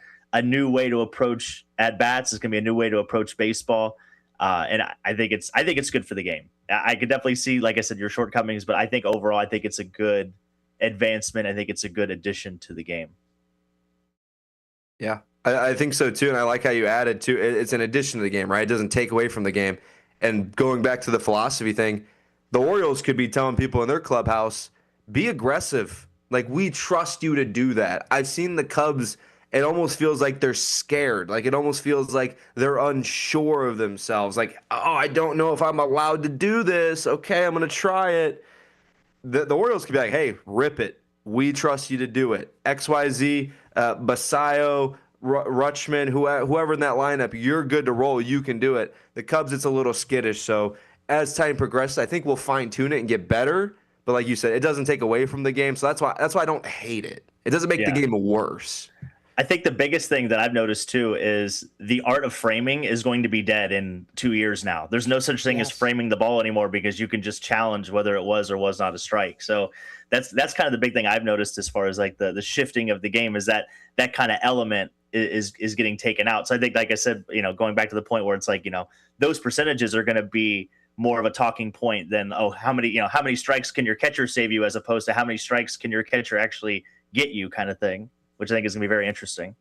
new way to approach at bats. It's going to be a new way to approach baseball. And I think it's good for the game. I could definitely see, like I said, your shortcomings, but I think overall, I think it's a good advancement. I think it's a good addition to the game. Yeah, I think so too. And I like how you added to it. It's an addition to the game, right? It doesn't take away from the game. And going back to the philosophy thing, the Orioles could be telling people in their clubhouse, be aggressive. Like, we trust you to do that. I've seen the Cubs. It almost feels like they're scared. Like, it almost feels like they're unsure of themselves. Like, oh, I don't know if I'm allowed to do this. Okay, I'm going to try it. The Orioles could be like, hey, rip it. We trust you to do it. XYZ, Basayo, Rutschman, whoever in that lineup, you're good to roll. You can do it. The Cubs, it's a little skittish. So as time progresses, I think we'll fine-tune it and get better. But like you said, it doesn't take away from the game. So that's why I don't hate it. It doesn't make the game worse. I think the biggest thing that I've noticed too is the art of framing is going to be dead in 2 years now. There's no such thing as framing the ball anymore, because you can just challenge whether it was or was not a strike. So that's kind of the big thing I've noticed as far as like the shifting of the game, is that kind of element is getting taken out. So I think, like I said, going back to the point where it's like, those percentages are going to be more of a talking point than, how many strikes can your catcher save you, as opposed to how many strikes can your catcher actually get you, kind of thing, which I think is going to be very interesting.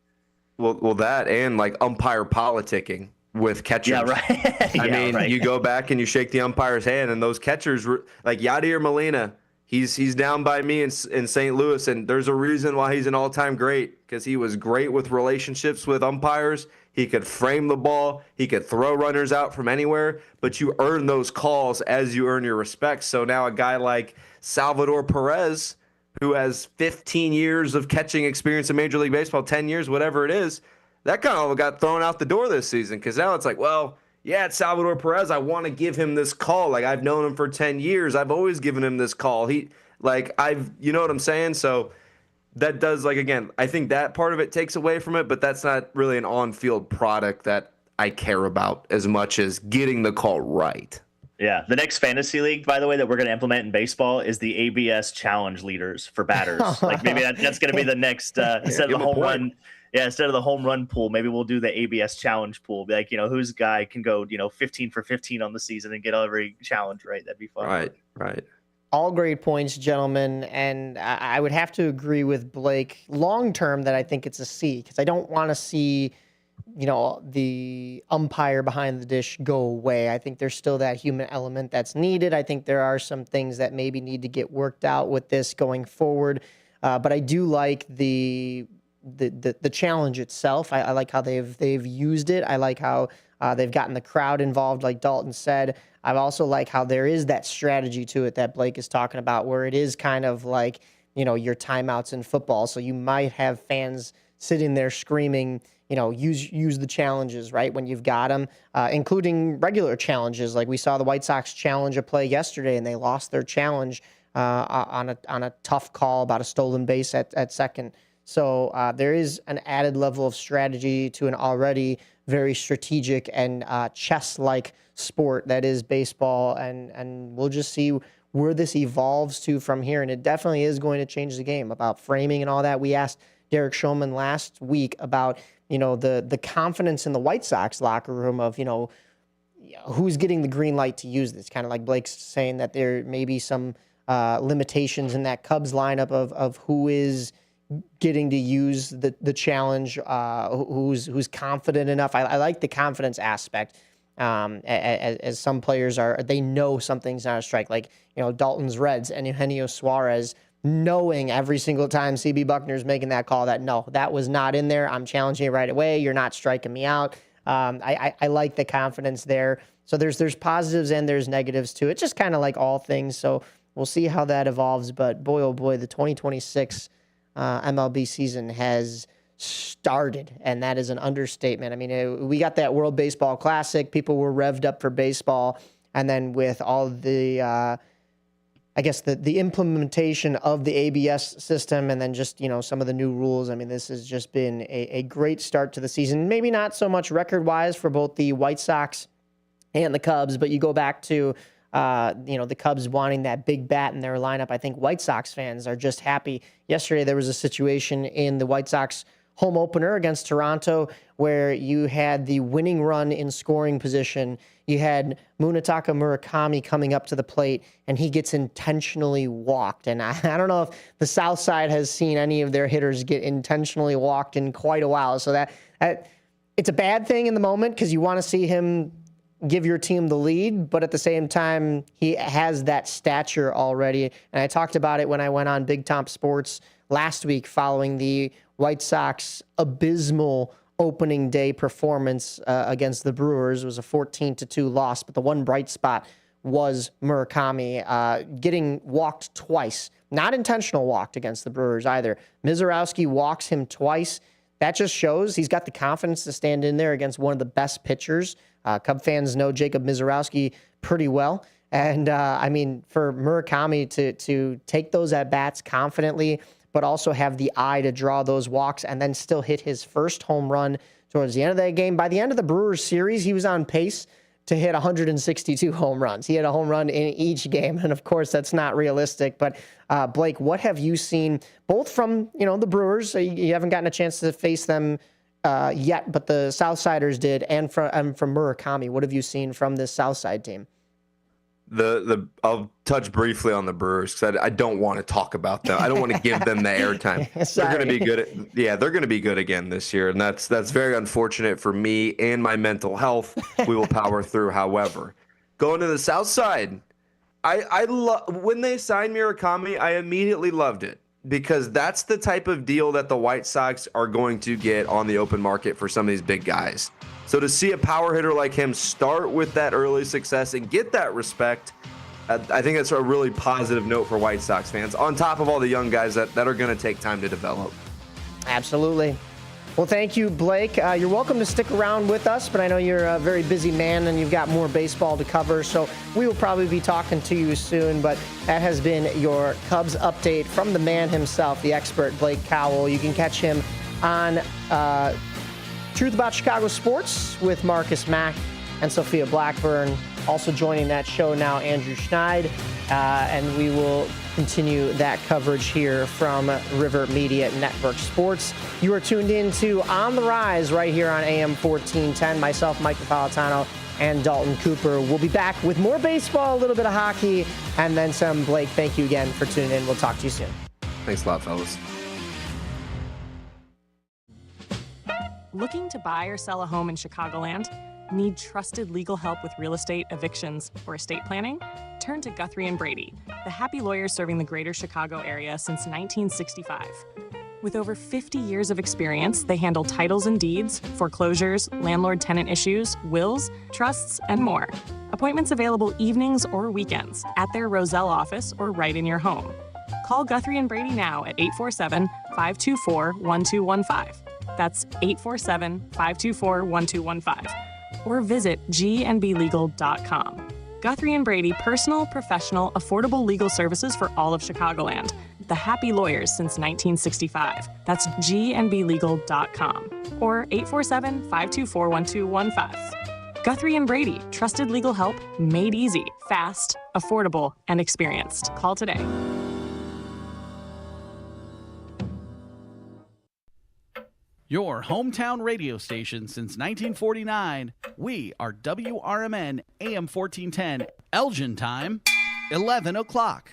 Well, that and like umpire politicking with catchers. Yeah, right. I mean, you go back and you shake the umpire's hand, and those catchers, like Yadier Molina, he's down by me in St. Louis, and there's a reason why he's an all-time great, because he was great with relationships with umpires. He could frame the ball. He could throw runners out from anywhere, but you earn those calls as you earn your respect. So now a guy like Salvador Perez, who has 15 years of catching experience in Major League Baseball, 10 years, whatever it is, that kind of got thrown out the door this season, because now it's like, well, yeah, it's Salvador Perez. I want to give him this call. Like, I've known him for 10 years. I've always given him this call. You know what I'm saying? So that does, like, again, I think that part of it takes away from it, but that's not really an on-field product that I care about as much as getting the call right. Yeah. The next fantasy league, by the way, that we're going to implement in baseball is the ABS challenge leaders for batters. Like, maybe that's going to be the next, instead of the home run. Yeah, instead of the home run pool, maybe we'll do the ABS challenge pool. Be like, whose guy can go, 15 for 15 on the season and get every challenge right. That'd be fun. Right. All great points, gentlemen. And I would have to agree with Blake long term that I think it's a C, because I don't want to see, the umpire behind the dish go away. I think there's still that human element that's needed. I think there are some things that maybe need to get worked out with this going forward. But I do like the challenge itself. I like how they've used it. I like how they've gotten the crowd involved, like Dalton said. I also like how there is that strategy to it that Blake is talking about, where it is kind of like, your timeouts in football. So you might have fans sitting there screaming, use the challenges, right, when you've got them, including regular challenges. Like we saw the White Sox challenge a play yesterday, and they lost their challenge on a tough call about a stolen base at second. So there is an added level of strategy to an already very strategic and chess-like sport that is baseball, and we'll just see where this evolves to from here. And it definitely is going to change the game about framing and all that. We asked Derek Shulman last week about, the confidence in the White Sox locker room of, who's getting the green light to use this. Kind of like Blake's saying that there may be some limitations in that Cubs lineup of who is getting to use the challenge, who's confident enough. I like the confidence aspect. As some players they know something's not a strike. Like, Dalton's Reds and Eugenio Suarez knowing every single time CB Buckner's making that call that, no, that was not in there. I'm challenging it right away. You're not striking me out. I like the confidence there. So there's positives and there's negatives to it, just kind of like all things. So we'll see how that evolves. But boy, oh boy, the 2026 MLB season has started, and that is an understatement. I mean, we got that World Baseball Classic. People were revved up for baseball. And then with all the, the implementation of the ABS system and then just, some of the new rules. I mean, this has just been a great start to the season. Maybe not so much record-wise for both the White Sox and the Cubs, but you go back to, the Cubs wanting that big bat in their lineup. I think White Sox fans are just happy. Yesterday, there was a situation in the White Sox home opener against Toronto where you had the winning run in scoring position. You had Munetaka Murakami coming up to the plate, and he gets intentionally walked. And I don't know if the South Side has seen any of their hitters get intentionally walked in quite a while. So that it's a bad thing in the moment because you want to see him give your team the lead, but at the same time, he has that stature already. And I talked about it when I went on Big Top Sports last week following the White Sox abysmal opening day performance against the Brewers. It was a 14-2 loss, but the one bright spot was Murakami getting walked twice. Not intentional walked against the Brewers either. Mizorowski walks him twice. That just shows he's got the confidence to stand in there against one of the best pitchers. Cub fans know Jacob Mizorowski pretty well. And, for Murakami to take those at-bats confidently, but also have the eye to draw those walks and then still hit his first home run towards the end of that game. By the end of the Brewers series, he was on pace to hit 162 home runs. He had a home run in each game, and of course, that's not realistic. But Blake, what have you seen both from the Brewers? You haven't gotten a chance to face them yet, but the Southsiders did, and from Murakami. What have you seen from this Southside team? I'll touch briefly on the Brewers because I don't want to talk about them. I don't want to give them the airtime. They're going to be good. They're going to be good again this year, and that's very unfortunate for me and my mental health. We will power through. However, going to the South Side, I love when they signed Murakami. I immediately loved it because that's the type of deal that the White Sox are going to get on the open market for some of these big guys. So to see a power hitter like him start with that early success and get that respect, I think that's a really positive note for White Sox fans, on top of all the young guys that are going to take time to develop. Absolutely. Well, thank you, Blake. You're welcome to stick around with us, but I know you're a very busy man and you've got more baseball to cover, so we will probably be talking to you soon. But that has been your Cubs update from the man himself, the expert, Blake Cowell. You can catch him on Truth About Chicago Sports with Marcus Mack and Sophia Blackburn. Also joining that show now, Andrew Schneid, and we will continue that coverage here from River Media Network Sports. You are tuned in to On the Rise right here on AM 1410. Myself, Mike Napolitano, and Dalton Cooper. We'll be back with more baseball, a little bit of hockey, and then some. Blake, thank you again for tuning in. We'll talk to you soon. Thanks a lot, fellas. Looking to buy or sell a home in Chicagoland? Need trusted legal help with real estate, evictions, or estate planning? Turn to Guthrie & Brady, the happy lawyers serving the greater Chicago area since 1965. With over 50 years of experience, they handle titles and deeds, foreclosures, landlord-tenant issues, wills, trusts, and more. Appointments available evenings or weekends at their Roselle office or right in your home. Call Guthrie & Brady now at 847-524-1215. That's 847-524-1215. Or visit gnblegal.com. Guthrie & Brady, personal, professional, affordable legal services for all of Chicagoland. The happy lawyers since 1965. That's gnblegal.com. Or 847-524-1215. Guthrie and Brady, trusted legal help made easy, fast, affordable, and experienced. Call today. Your hometown radio station since 1949. We are WRMN AM 1410, Elgin time, 11 o'clock.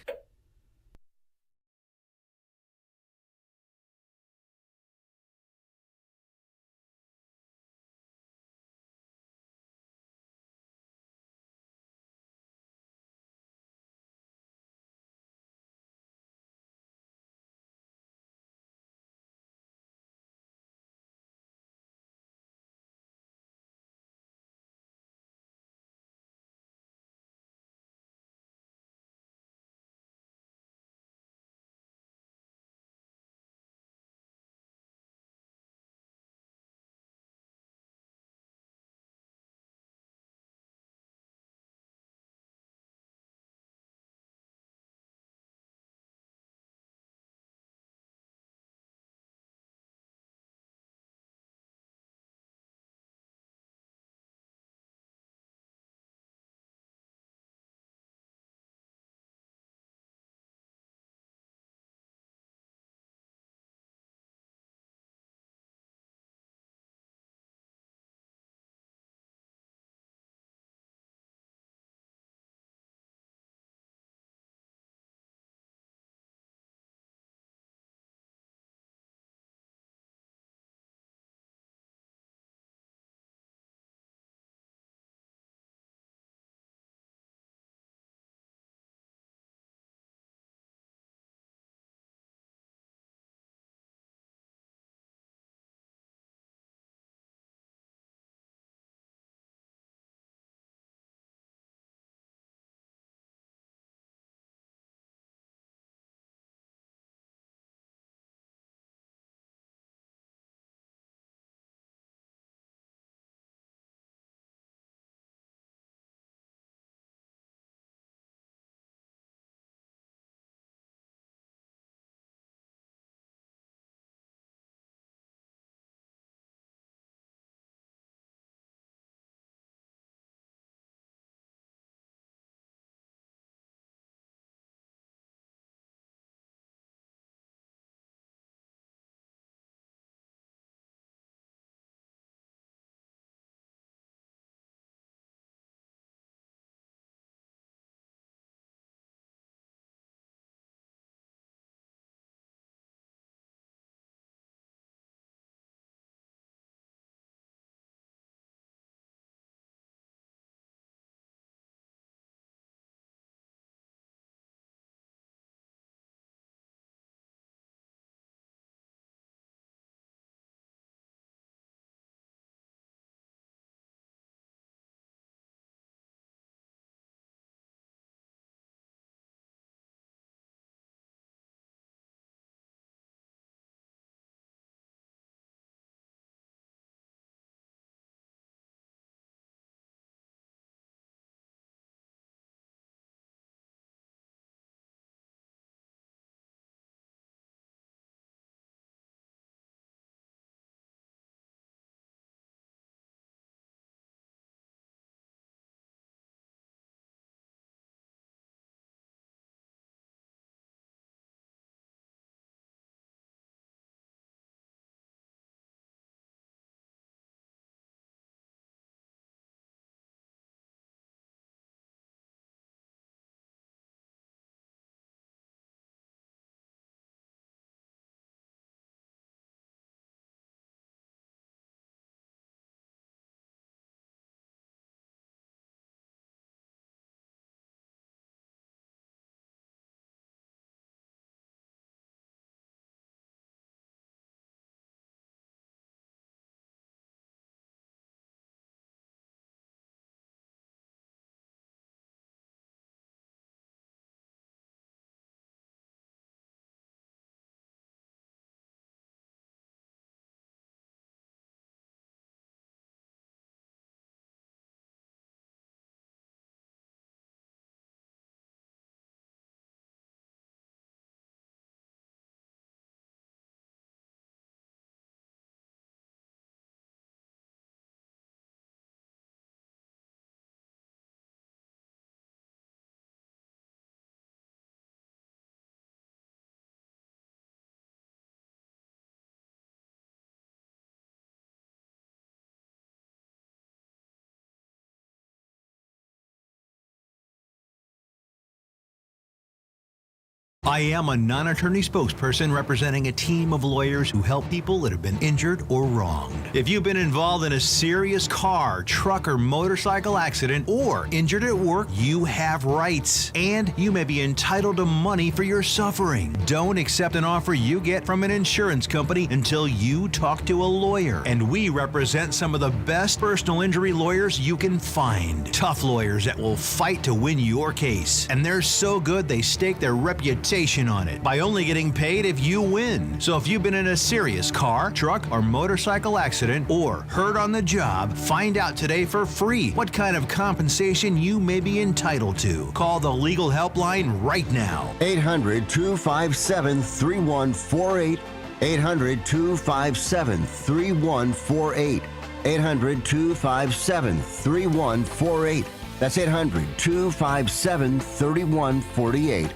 I am a non-attorney spokesperson representing a team of lawyers who help people that have been injured or wronged. If you've been involved in a serious car, truck, or motorcycle accident or injured at work, you have rights, and you may be entitled to money for your suffering. Don't accept an offer you get from an insurance company until you talk to a lawyer. And we represent some of the best personal injury lawyers you can find. Tough lawyers that will fight to win your case. And they're so good they stake their reputation on it by only getting paid if you win. So if you've been in a serious car, truck, or motorcycle accident or hurt on the job, find out today for free what kind of compensation you may be entitled to. Call the legal helpline right now. 800-257-3148. 800-257-3148. 800-257-3148. That's 800-257-3148.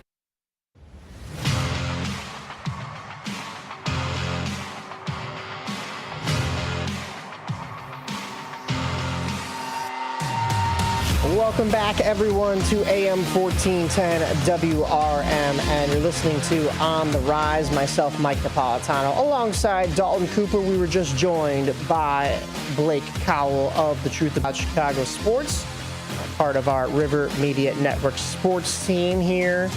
Welcome back, everyone, to AM 1410 WRMN. You're listening to On the Rise. Myself, Mike Napolitano, alongside Dalton Cooper. We were just joined by Blake Cowell of The Truth About Chicago Sports, part of our River Media Network sports team here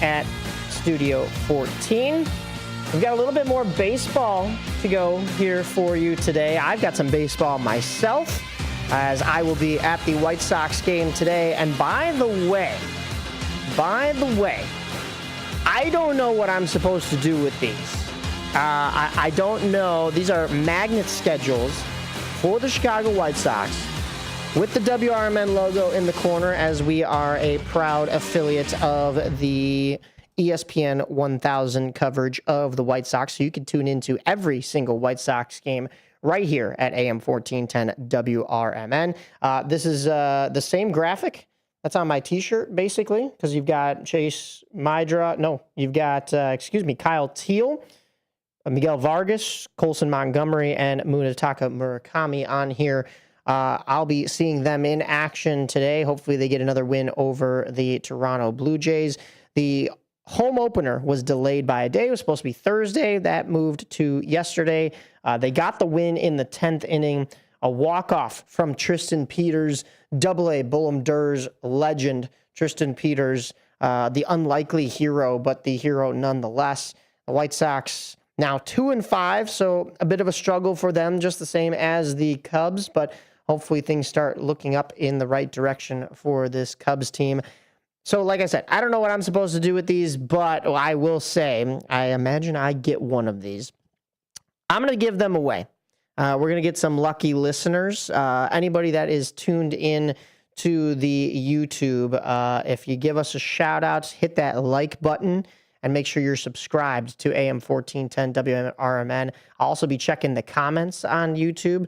at Studio 14. We've got a little bit more baseball to go here for you today. I've got some baseball myself, as I will be at the White Sox game today. And by the way, I don't know what I'm supposed to do with these. I don't know. These are magnet schedules for the Chicago White Sox with the WRMN logo in the corner, as we are a proud affiliate of the ESPN 1000 coverage of the White Sox. So you can tune into every single White Sox game right here at AM 1410 WRMN. This is the same graphic that's on my t-shirt, basically, because you've got Chase Mydra. No, you've got, Kyle Teal, Miguel Vargas, Colson Montgomery, and Munetaka Murakami on here. I'll be seeing them in action today. Hopefully they get another win over the Toronto Blue Jays. The home opener was delayed by a day. It was supposed to be Thursday. That moved to yesterday. They got the win in the 10th inning. A walk-off from Tristan Peters, AA Bullum Durrs legend Tristan Peters, the unlikely hero, but the hero nonetheless. The White Sox now 2-5, so a bit of a struggle for them, just the same as the Cubs, but hopefully things start looking up in the right direction for this Cubs team. So like I said, I don't know what I'm supposed to do with these, but I will say, I imagine I get one of these. I'm going to give them away. We're going to get some lucky listeners. Anybody that is tuned in to the YouTube, if you give us a shout out, hit that like button and make sure you're subscribed to AM 1410 WRMN. I'll also be checking the comments on YouTube.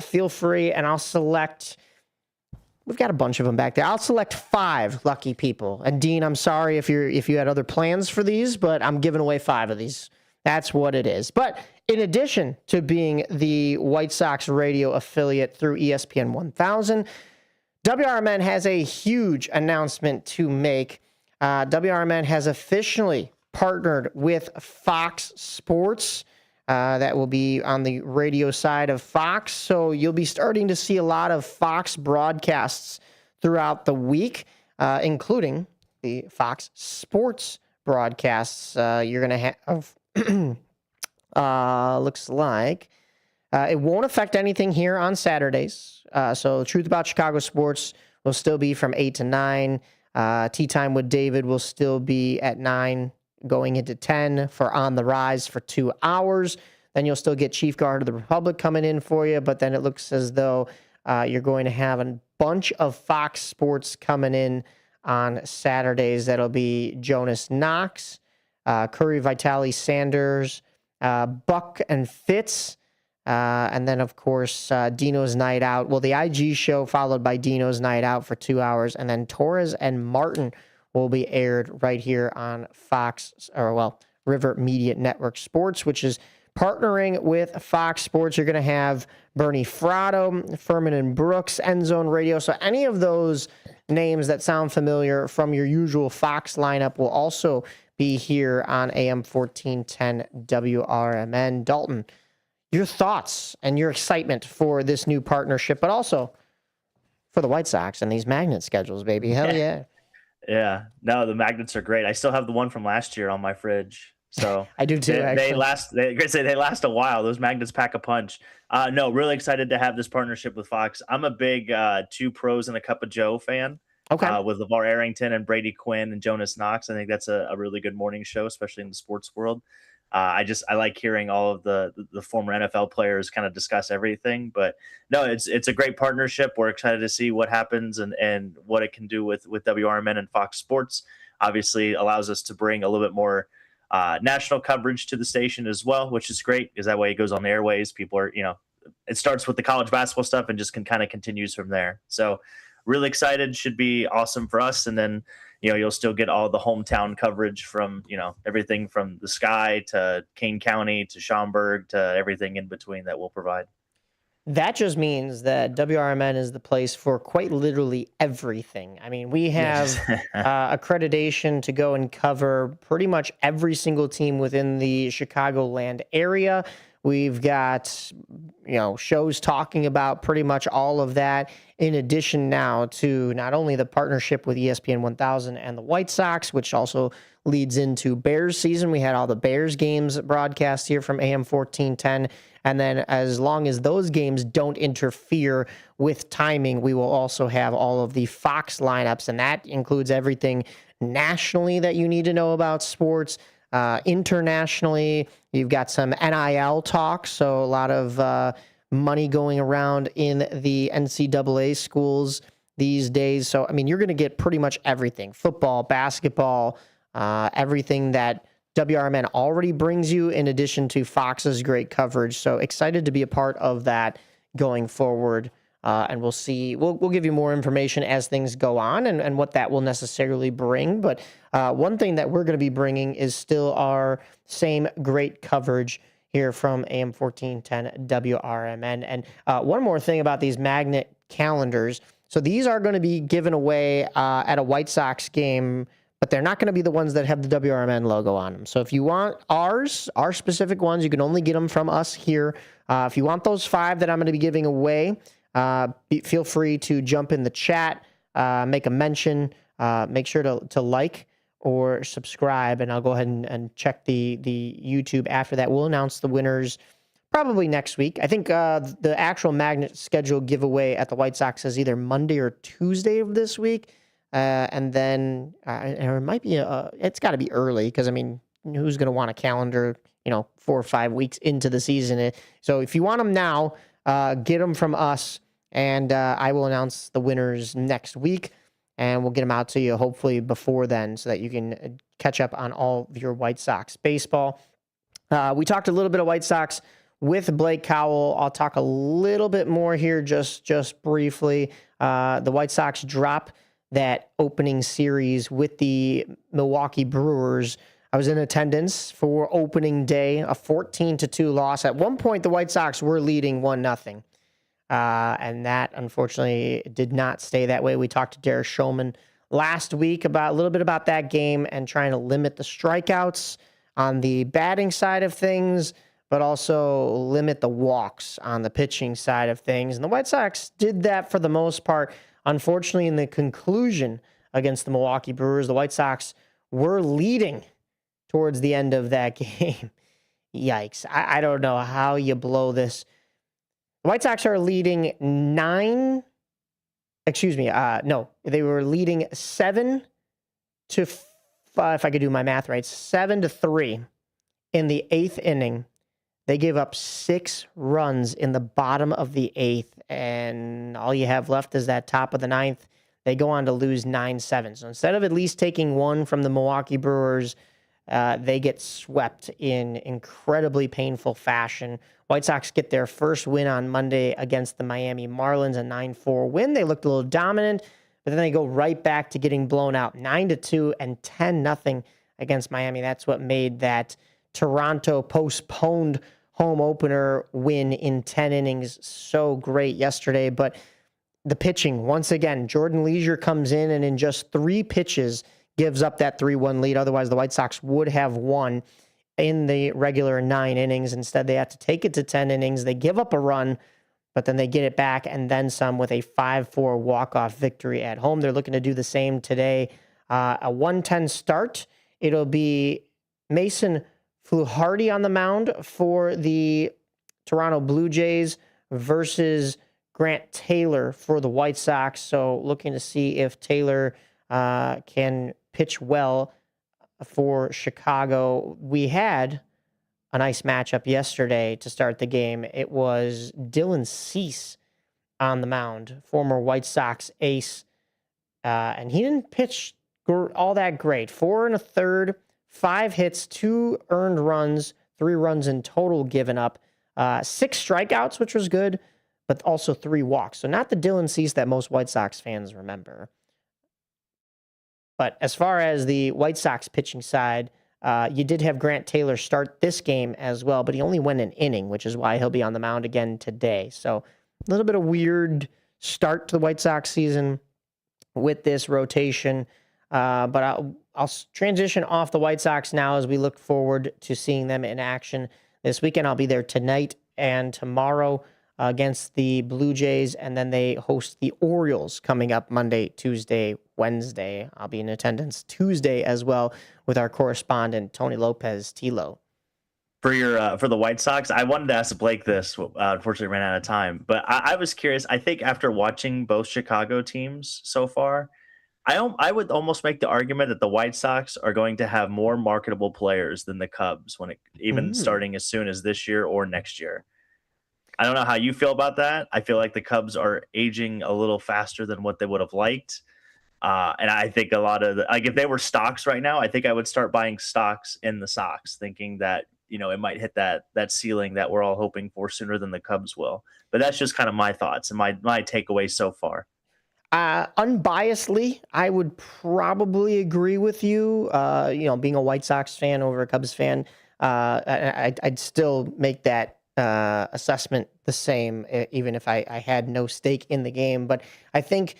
Feel free, and I'll select... We've got a bunch of them back there. I'll select 5 lucky people. And Dean, I'm sorry if you had other plans for these, but I'm giving away 5 of these. That's what it is. But in addition to being the White Sox radio affiliate through ESPN 1000, WRMN has a huge announcement to make. WRMN has officially partnered with Fox Sports. That will be on the radio side of Fox. So you'll be starting to see a lot of Fox broadcasts throughout the week, including the Fox Sports broadcasts. You're going to have, looks like, it won't affect anything here on Saturdays. So Truth About Chicago Sports will still be from 8 to 9. Tea Time with David will still be at 9. Going into 10 for On the Rise for 2 hours. Then you'll still get Chief Guard of the Republic coming in for you, but then it looks as though you're going to have a bunch of Fox Sports coming in on Saturdays. That'll be Jonas Knox, Curry Vitale Sanders, Buck and Fitz, and then, of course, Dino's Night Out. Well, the IG show followed by Dino's Night Out for 2 hours, and then Torres and Martin will be aired right here on River Media Network Sports, which is partnering with Fox Sports. You're going to have Bernie Fratto, Furman and Brooks, End Zone Radio. So any of those names that sound familiar from your usual Fox lineup will also be here on AM 1410 WRMN. Dalton, your thoughts and your excitement for this new partnership, but also for the White Sox and these magnet schedules, baby. Hell yeah. Yeah. No, the magnets are great. I still have the one from last year on my fridge. So I do too, they actually. last. They last a while. Those magnets pack a punch. No, really excited to have this partnership with Fox. I'm a big Two Pros and a Cup of Joe fan. Okay. With LeVar Arrington and Brady Quinn and Jonas Knox. I think that's a really good morning show, especially in the sports world. I like hearing all of the former NFL players kind of discuss everything. But no, it's a great partnership. We're excited to see what happens and what it can do with WRMN and Fox Sports. Obviously, allows us to bring a little bit more national coverage to the station as well, which is great because that way it goes on the airways. People are, it starts with the college basketball stuff and just kind of continues from there. So really excited. Should be awesome for us. And then, you'll still get all the hometown coverage from, everything from the Sky to Kane County to Schaumburg to everything in between that we'll provide. That just means that WRMN is the place for quite literally everything. I mean, we have accreditation to go and cover pretty much every single team within the Chicagoland area. We've got, shows talking about pretty much all of that, in addition now to not only the partnership with ESPN 1000 and the White Sox, which also leads into Bears season. We had all the Bears games broadcast here from AM 1410. And then as long as those games don't interfere with timing, we will also have all of the Fox lineups. And that includes everything nationally that you need to know about sports. Internationally, you've got some NIL talk, so a lot of money going around in the NCAA schools these days. So, I mean, you're going to get pretty much everything. Football, basketball, everything that WRMN already brings you, in addition to Fox's great coverage. So excited to be a part of that going forward. And we'll see. We'll give you more information as things go on and what that will necessarily bring. But one thing that we're going to be bringing is still our same great coverage here from AM 1410 WRMN. And one more thing about these magnet calendars. So these are going to be given away at a White Sox game, but they're not going to be the ones that have the WRMN logo on them. So if you want our specific ones, you can only get them from us here. If you want those 5 that I'm going to be giving away, feel free to jump in the chat, make a mention, make sure to like or subscribe, and I'll go ahead and check the YouTube after that. We'll announce the winners probably next week. I think the actual magnet schedule giveaway at the White Sox is either Monday or Tuesday of this week. And then it might be, it's got to be early because, I mean, who's going to want a calendar, 4 or 5 weeks into the season? So if you want them now, get them from us, and I will announce the winners next week, and we'll get them out to you hopefully before then so that you can catch up on all of your White Sox baseball. We talked a little bit of White Sox with Blake Cowell. I'll talk a little bit more here just briefly. The White Sox drop that opening series with the Milwaukee Brewers. I was in attendance for opening day, a 14-2 loss. At one point, the White Sox were leading 1-0. And that, unfortunately, did not stay that way. We talked to Derek Shulman last week about a little bit about that game and trying to limit the strikeouts on the batting side of things, but also limit the walks on the pitching side of things. And the White Sox did that for the most part. Unfortunately, in the conclusion against the Milwaukee Brewers, the White Sox were leading towards the end of that game. Yikes. I don't know how you blow this. The White Sox are leading they were leading 7-5, if I could do my math right, 7-3 in the 8th inning. They gave up 6 runs in the bottom of the 8th, and all you have left is that top of the 9th. They go on to lose 9-7. So instead of at least taking one from the Milwaukee Brewers, they get swept in incredibly painful fashion. White Sox get their first win on Monday against the Miami Marlins, a 9-4 win. They looked a little dominant, but then they go right back to getting blown out 9-2 and 10-0 against Miami. That's what made that Toronto postponed home opener win in 10 innings so great yesterday. But the pitching, once again, Jordan Leisure comes in and in just 3 pitches gives up that 3-1 lead. Otherwise, the White Sox would have won in the regular 9 innings. Instead, they have to take it to 10 innings. They give up a run, but then they get it back and then some with a 5-4 walk-off victory at home. They're looking to do the same today. A 1:10 start. It'll be Mason Fluharty on the mound for the Toronto Blue Jays versus Grant Taylor for the White Sox. So looking to see if Taylor can pitch well for Chicago. We had a nice matchup yesterday to start the game. It was Dylan Cease on the mound, former White Sox ace, and he didn't pitch all that great. 4 1/3, 5 hits, 2 earned runs, 3 runs in total given up, 6 strikeouts, which was good, but also 3 walks. So not the Dylan Cease that most White Sox fans remember. But as far as the White Sox pitching side, you did have Grant Taylor start this game as well, but he only went an inning, which is why he'll be on the mound again today. So a little bit of weird start to the White Sox season with this rotation. But I'll transition off the White Sox now as we look forward to seeing them in action this weekend. I'll be there tonight and tomorrow against the Blue Jays, and then they host the Orioles coming up Monday, Tuesday, Wednesday. I'll be in attendance Tuesday as well with our correspondent, Tony Lopez Tilo. For the White Sox, I wanted to ask Blake this. Unfortunately, ran out of time. But I was curious. I think after watching both Chicago teams so far, I would almost make the argument that the White Sox are going to have more marketable players than the Cubs even starting as soon as this year or next year. I don't know how you feel about that. I feel like the Cubs are aging a little faster than what they would have liked. And I think a lot of if they were stocks right now, I think I would start buying stocks in the Sox, thinking that, it might hit that ceiling that we're all hoping for sooner than the Cubs will. But that's just kind of my thoughts and my takeaway so far. Unbiasedly, I would probably agree with you. Being a White Sox fan over a Cubs fan, I'd still make that assessment the same, even if I had no stake in the game. But I think,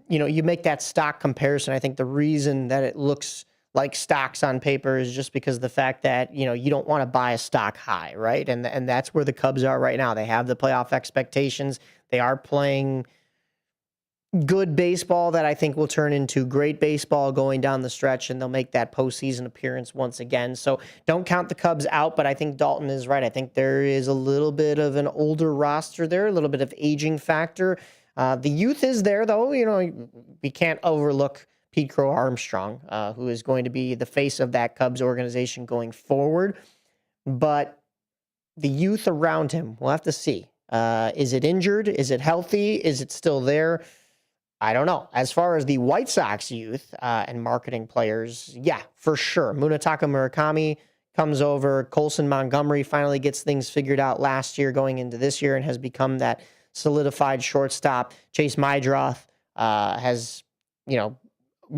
you make that stock comparison. I think the reason that it looks like stocks on paper is just because of the fact that, you don't want to buy a stock high, right? And that's where the Cubs are right now. They have the playoff expectations. They are playing good baseball that I think will turn into great baseball going down the stretch, and they'll make that postseason appearance once again. So don't count the Cubs out, but I think Dalton is right. I think there is a little bit of an older roster there, a little bit of aging factor. The youth is there, though. We can't overlook Pete Crow Armstrong, who is going to be the face of that Cubs organization going forward. But the youth around him, we'll have to see. Is it injured? Is it healthy? Is it still there? I don't know. As far as the White Sox youth and marketing players, yeah, for sure. Munetaka Murakami comes over. Colson Montgomery finally gets things figured out last year going into this year and has become that solidified shortstop. Chase Mydroth has,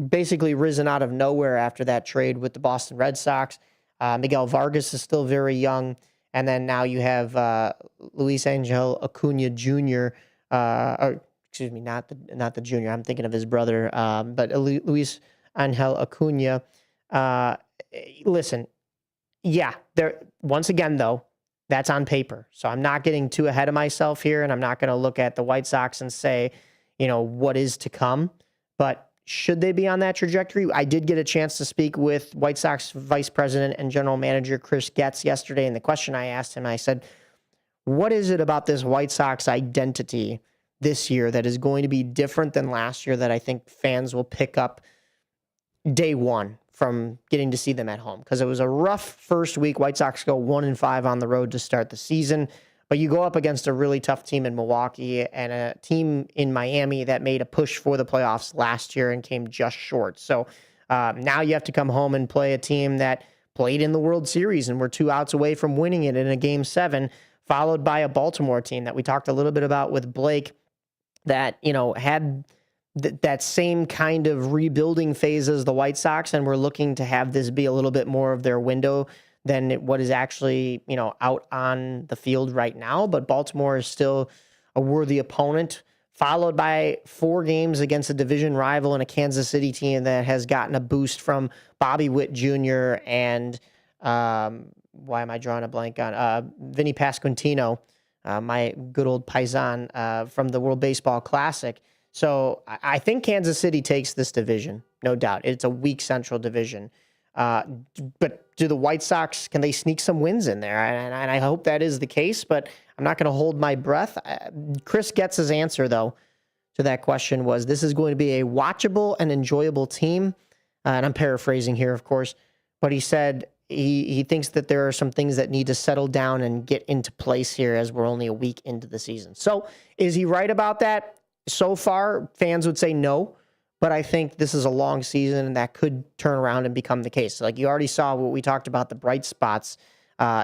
basically risen out of nowhere after that trade with the Boston Red Sox. Miguel Vargas is still very young. And then now you have Luis Angel Acuna Jr., excuse me, not the junior. I'm thinking of his brother, but Luis Angel Acuna. Listen, yeah, there. Once again, though, that's on paper. So I'm not getting too ahead of myself here, and I'm not going to look at the White Sox and say, what is to come. But should they be on that trajectory? I did get a chance to speak with White Sox Vice President and General Manager Chris Getz yesterday, and the question I asked him, I said, what is it about this White Sox identity this year that is going to be different than last year that I think fans will pick up day one from getting to see them at home? Because it was a rough first week. White Sox go 1-5 on the road to start the season, but you go up against a really tough team in Milwaukee and a team in Miami that made a push for the playoffs last year and came just short. So now you have to come home and play a team that played in the World Series and were 2 outs away from winning it in a Game 7, followed by a Baltimore team that we talked a little bit about with Blake that, had that same kind of rebuilding phase as the White Sox, and we're looking to have this be a little bit more of their window than what is actually, out on the field right now. But Baltimore is still a worthy opponent followed by 4 games against a division rival and a Kansas City team that has gotten a boost from Bobby Witt Jr. and why am I drawing a blank on Vinny Pasquantino, my good old paisan from the World Baseball Classic. So I think Kansas City takes this division, no doubt. It's a weak Central Division. But do the White Sox, can they sneak some wins in there? And I hope that is the case, but I'm not going to hold my breath. Chris Getz's answer, though, to that question was, this is going to be a watchable and enjoyable team. And I'm paraphrasing here, of course, but he said he thinks that there are some things that need to settle down and get into place here as we're only a week into the season. So is he right about that? So far, fans would say no. But I think this is a long season, and that could turn around and become the case. Like you already saw what we talked about, the bright spots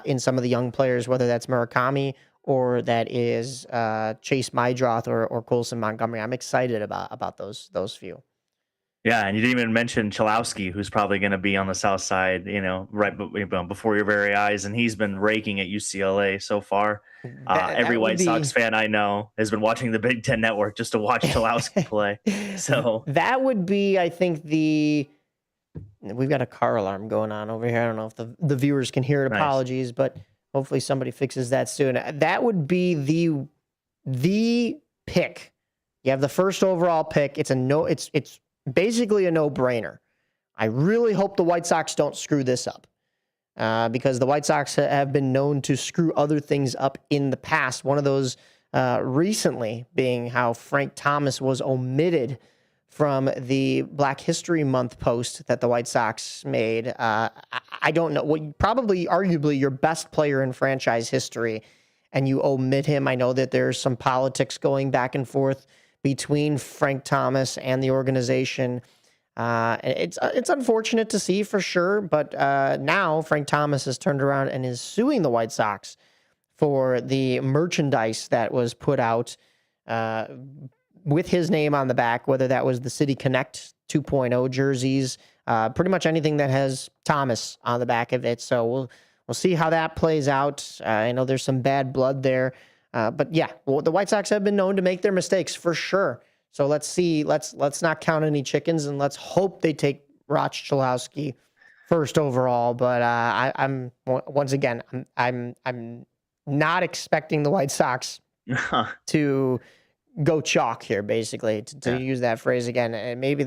in some of the young players, whether that's Murakami or that is Chase Mydroth or Colson Montgomery. I'm excited about those few. Yeah, and you didn't even mention Chalowski, who's probably going to be on the south side, right before your very eyes, and he's been raking at UCLA so far. Every White Sox fan I know has been watching the Big Ten Network just to watch Chalowski play. So that would be, I think, we've got a car alarm going on over here. I don't know if the viewers can hear it. Nice. Apologies, but hopefully somebody fixes that soon. That would be the pick. You have the first overall pick. It's basically a no-brainer. I really hope the White Sox don't screw this up because the White Sox have been known to screw other things up in the past. One of those recently being how Frank Thomas was omitted from the Black History Month post that the White Sox made. I don't know. Probably, arguably, your best player in franchise history, and you omit him. I know that there's some politics going back and forth between Frank Thomas and the organization. It's unfortunate to see for sure, but now Frank Thomas has turned around and is suing the White Sox for the merchandise that was put out with his name on the back, whether that was the City Connect 2.0 jerseys, pretty much anything that has Thomas on the back of it. So we'll see how that plays out. I know there's some bad blood there. But yeah, the White Sox have been known to make their mistakes for sure. So let's see. Let's not count any chickens, and let's hope they take Roch Chalowski first overall. But I'm once again, I'm not expecting the White Sox to go chalk here, basically, to use that phrase again. And maybe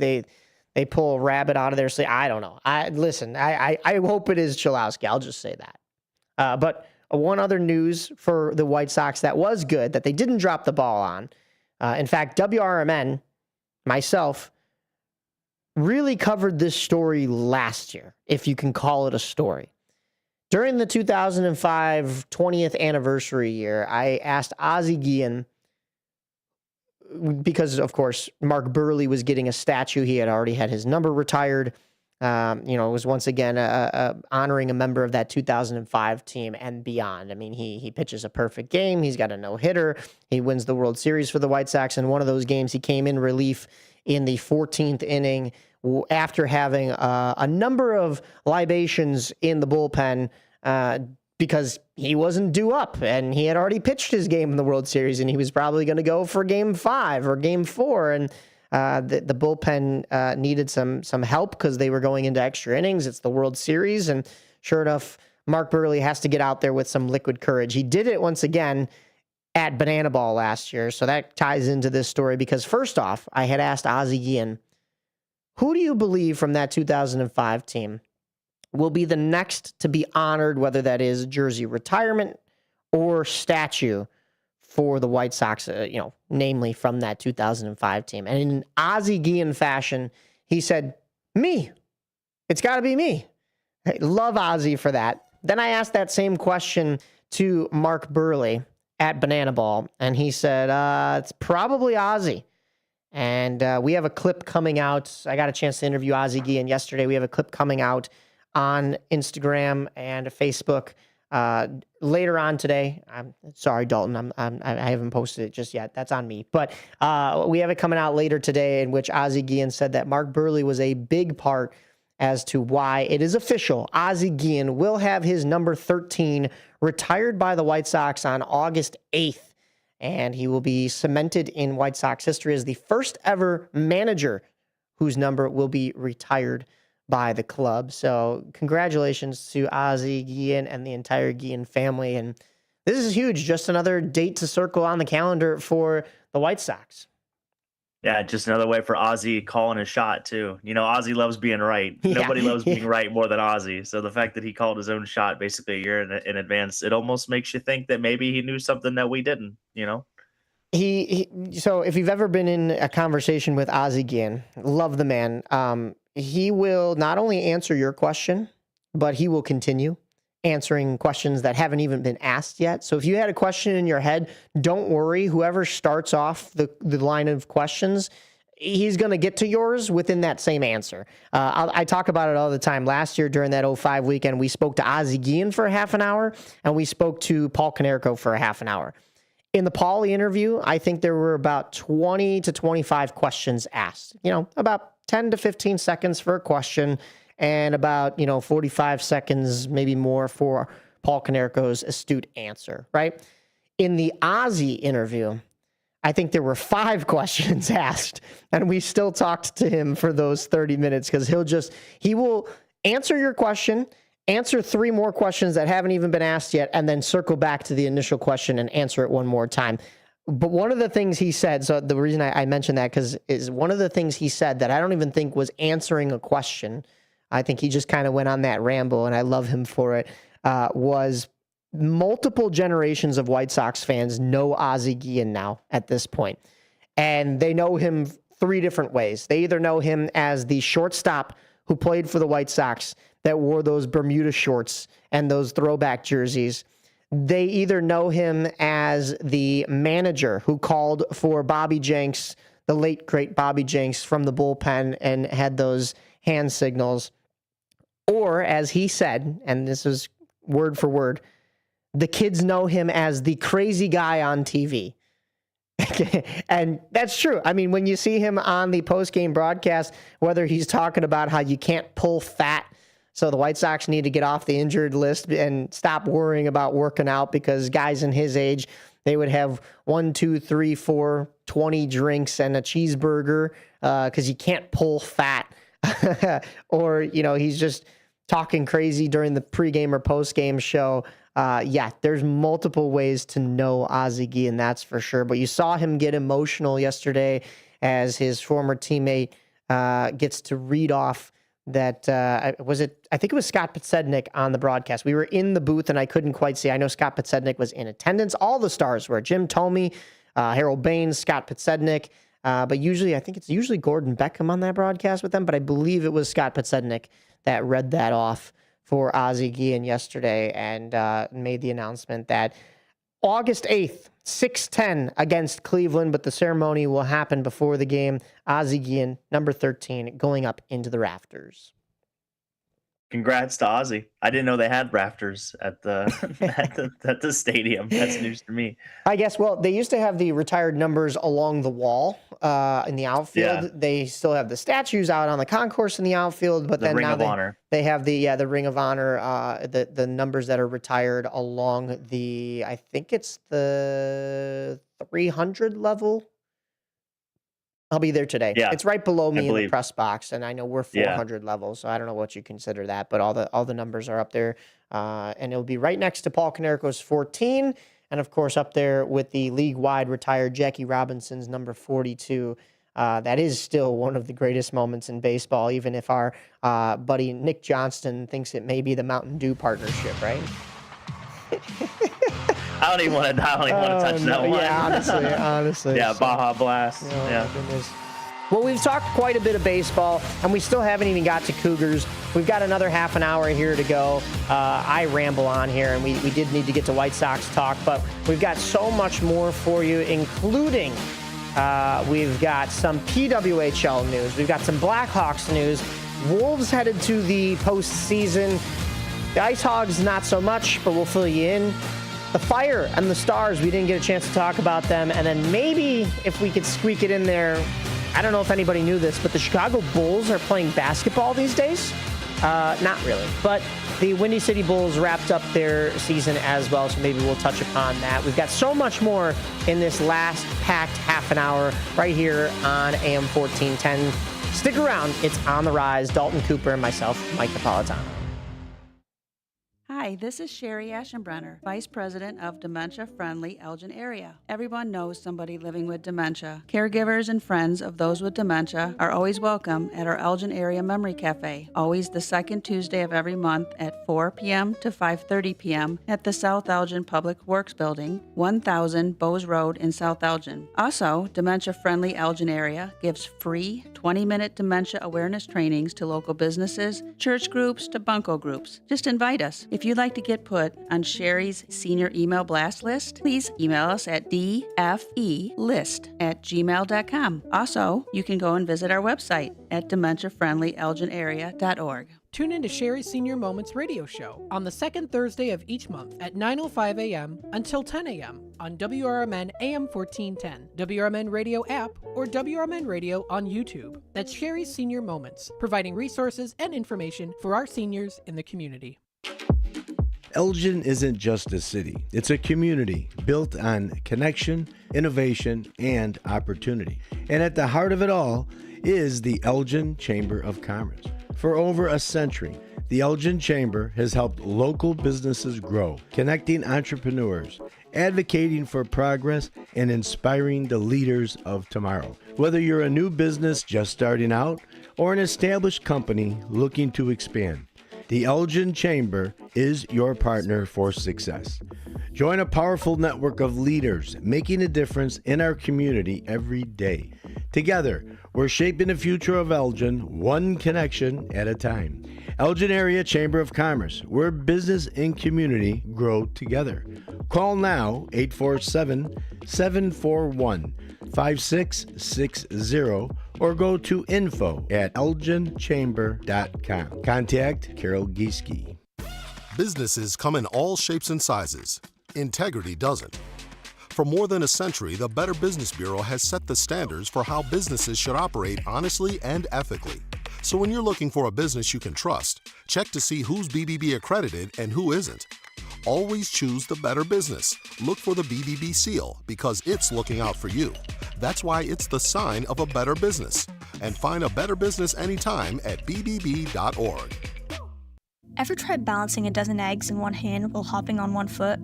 they pull a rabbit out of their sleeve. I don't know. I hope it is Chalowski. I'll just say that. But one other news for the White Sox that was good, that they didn't drop the ball on. In fact, WRMN, myself, really covered this story last year, if you can call it a story. During the 2005 20th anniversary year, I asked Ozzie Guillen, because, of course, Mark Burley was getting a statue. He had already had his number retired. It was once again honoring a member of that 2005 team and beyond. I mean, he pitches a perfect game. He's got a no-hitter. He wins the World Series for the White Sox. In one of those games, he came in relief in the 14th inning after having a number of libations in the bullpen because he wasn't due up, and he had already pitched his game in the World Series, and he was probably going to go for Game 5 or Game 4, and the bullpen needed some help because they were going into extra innings. It's the World Series, and sure enough, Mark Burley has to get out there with some liquid courage. He did it once again at Banana Ball last year, so that ties into this story because first off, I had asked Ozzie Guillen, who do you believe from that 2005 team will be the next to be honored, whether that is jersey retirement or statue for the White Sox, namely from that 2005 team. And in Ozzie Guillen fashion, he said, me. It's got to be me. I love Ozzie for that. Then I asked that same question to Mark Burley at Banana Ball, and he said, it's probably Ozzie. And we have a clip coming out. I got a chance to interview Ozzie Guillen yesterday. We have a clip coming out on Instagram and Facebook later on today. I'm sorry, Dalton. I haven't posted it just yet. That's on me. But we have it coming out later today in which Ozzie Guillen said that Mark Burley was a big part as to why it is official. Ozzie Guillen will have his number 13 retired by the White Sox on August 8th. and he will be cemented in White Sox history as the first ever manager whose number will be retired by the club. So congratulations to Ozzie Guillen and the entire Guillen family. And this is huge. Just another date to circle on the calendar for the White Sox. Yeah, just another way for Ozzie calling his shot, too. You know, Ozzie loves being right. Yeah. Nobody loves being right more than Ozzie. So the fact that he called his own shot basically a year in advance, it almost makes you think that maybe he knew something that we didn't, you know? So if you've ever been in a conversation with Ozzie Guillen, love the man. He will not only answer your question, but he will continue answering questions that haven't even been asked yet. So if you had a question in your head, don't worry. Whoever starts off the line of questions, he's going to get to yours within that same answer. I talk about it all the time. Last year during that 05 weekend, we spoke to Ozzie Guillen for a half an hour, and we spoke to Paul Konerko for a half an hour. In the Paulie interview, I think there were about 20 to 25 questions asked. You know, about 10 to 15 seconds for a question, and about, 45 seconds, maybe more, for Paul Konerko's astute answer, right? In the Ozzie interview, I think there were 5 questions asked, and we still talked to him for those 30 minutes because he will answer your question, answer 3 more questions that haven't even been asked yet, and then circle back to the initial question and answer it one more time. But one of the things he said, so the reason I mentioned that is one of the things he said that I don't even think was answering a question. I think he just kind of went on that ramble, and I love him for it, was multiple generations of White Sox fans know Ozzie Guillen now at this point. And they know him 3 different ways. They either know him as the shortstop who played for the White Sox that wore those Bermuda shorts and those throwback jerseys. They either know him as the manager who called for Bobby Jenks, the late, great Bobby Jenks, from the bullpen and had those hand signals. Or, as he said, and this is word for word, the kids know him as the crazy guy on TV. And that's true. I mean, when you see him on the post-game broadcast, whether he's talking about how you can't pull fat, so the White Sox need to get off the injured list and stop worrying about working out, because guys in his age, they would have 1, 2, 3, 4, 20 drinks and a cheeseburger because you can't pull fat. Or, he's just talking crazy during the pregame or postgame show. There's multiple ways to know Ozzie Guillen, that's for sure. But you saw him get emotional yesterday as his former teammate gets to read off that, I think it was Scott Podsednik on the broadcast. We were in the booth and I couldn't quite see. I know Scott Podsednik was in attendance. All the stars were Jim Thome, Harold Baines, Scott Podsednik. But I think it's usually Gordon Beckham on that broadcast with them, but I believe it was Scott Podsednik that read that off for Ozzie Guillen yesterday and made the announcement that August 8th, 6:10 against Cleveland, but the ceremony will happen before the game. Ozzie Guillen, number 13, going up into the rafters. Congrats to Ozzie. I didn't know they had rafters at the at the stadium. That's news to me. I guess, well, they used to have the retired numbers along the wall in the outfield. Yeah. They still have the statues out on the concourse in the outfield, but then now they have the Ring of Honor, the numbers that are retired along the, I think it's the 300 level. I'll be there today. Yeah, it's right below me in the press box, and I know we're 400 levels, so I don't know what you consider that, but all the numbers are up there, and it'll be right next to Paul Konerko's 14, and of course up there with the league-wide retired Jackie Robinson's number 42. That is still one of the greatest moments in baseball, even if our buddy Nick Johnston thinks it may be the Mountain Dew partnership, right? I don't even want to touch that one. Yeah, honestly. Yeah, Baja Blast. Yeah. Well, we've talked quite a bit of baseball, and we still haven't even got to Cougars. We've got another half an hour here to go. I ramble on here, and we did need to get to White Sox talk, but we've got so much more for you, including we've got some PWHL news. We've got some Blackhawks news. Wolves headed to the postseason. The Ice Hogs, not so much, but we'll fill you in. The Fire and the Stars, we didn't get a chance to talk about them. And then maybe if we could squeak it in there, I don't know if anybody knew this, but the Chicago Bulls are playing basketball these days. Not really. But The Windy City Bulls wrapped up their season as well, so maybe we'll touch upon that. We've got so much more in this last packed half an hour right here on AM 1410. Stick around. It's On the Rise. Dalton Cooper and myself, Mike Napolitano. Hi, this is Sherry Aschenbrenner, Vice President of Dementia Friendly Elgin Area. Everyone knows somebody living with dementia. Caregivers and friends of those with dementia are always welcome at our Elgin Area Memory Cafe, always the second Tuesday of every month at 4 p.m. to 5:30 p.m. at the South Elgin Public Works Building, 1000 Bowes Road in South Elgin. Also, Dementia Friendly Elgin Area gives free 20-minute dementia awareness trainings to local businesses, church groups, to bunco groups. Just invite us. If you'd like to get put on Sherry's senior email blast list, please email us at dfelist@gmail.com. Also, you can go and visit our website at dementiafriendlyelginarea.org. Tune in to Sherry's Senior Moments radio show on the second Thursday of each month at 9:05 a.m. until 10 a.m. on WRMN AM 1410, WRMN Radio app, or WRMN Radio on YouTube. That's Sherry's Senior Moments, providing resources and information for our seniors in the community. Elgin isn't just a city, it's a community built on connection, innovation, and opportunity. And at the heart of it all is the Elgin Chamber of Commerce. For over a century, the Elgin Chamber has helped local businesses grow, connecting entrepreneurs, advocating for progress, and inspiring the leaders of tomorrow. Whether you're a new business just starting out or an established company looking to expand, the Elgin Chamber is your partner for success. Join a powerful network of leaders making a difference in our community every day. Together, we're shaping the future of Elgin, one connection at a time. Elgin Area Chamber of Commerce, where business and community grow together. Call now, 847-741-5660, or go to info@elginchamber.com. Contact Carol Gieske. Businesses come in all shapes and sizes. Integrity doesn't. For more than a century, the Better Business Bureau has set the standards for how businesses should operate honestly and ethically. So when you're looking for a business you can trust, check to see who's BBB accredited and who isn't. Always choose the better business. Look for the BBB seal because it's looking out for you. That's why it's the sign of a better business. And find a better business anytime at bbb.org. Ever tried balancing a dozen eggs in one hand while hopping on one foot?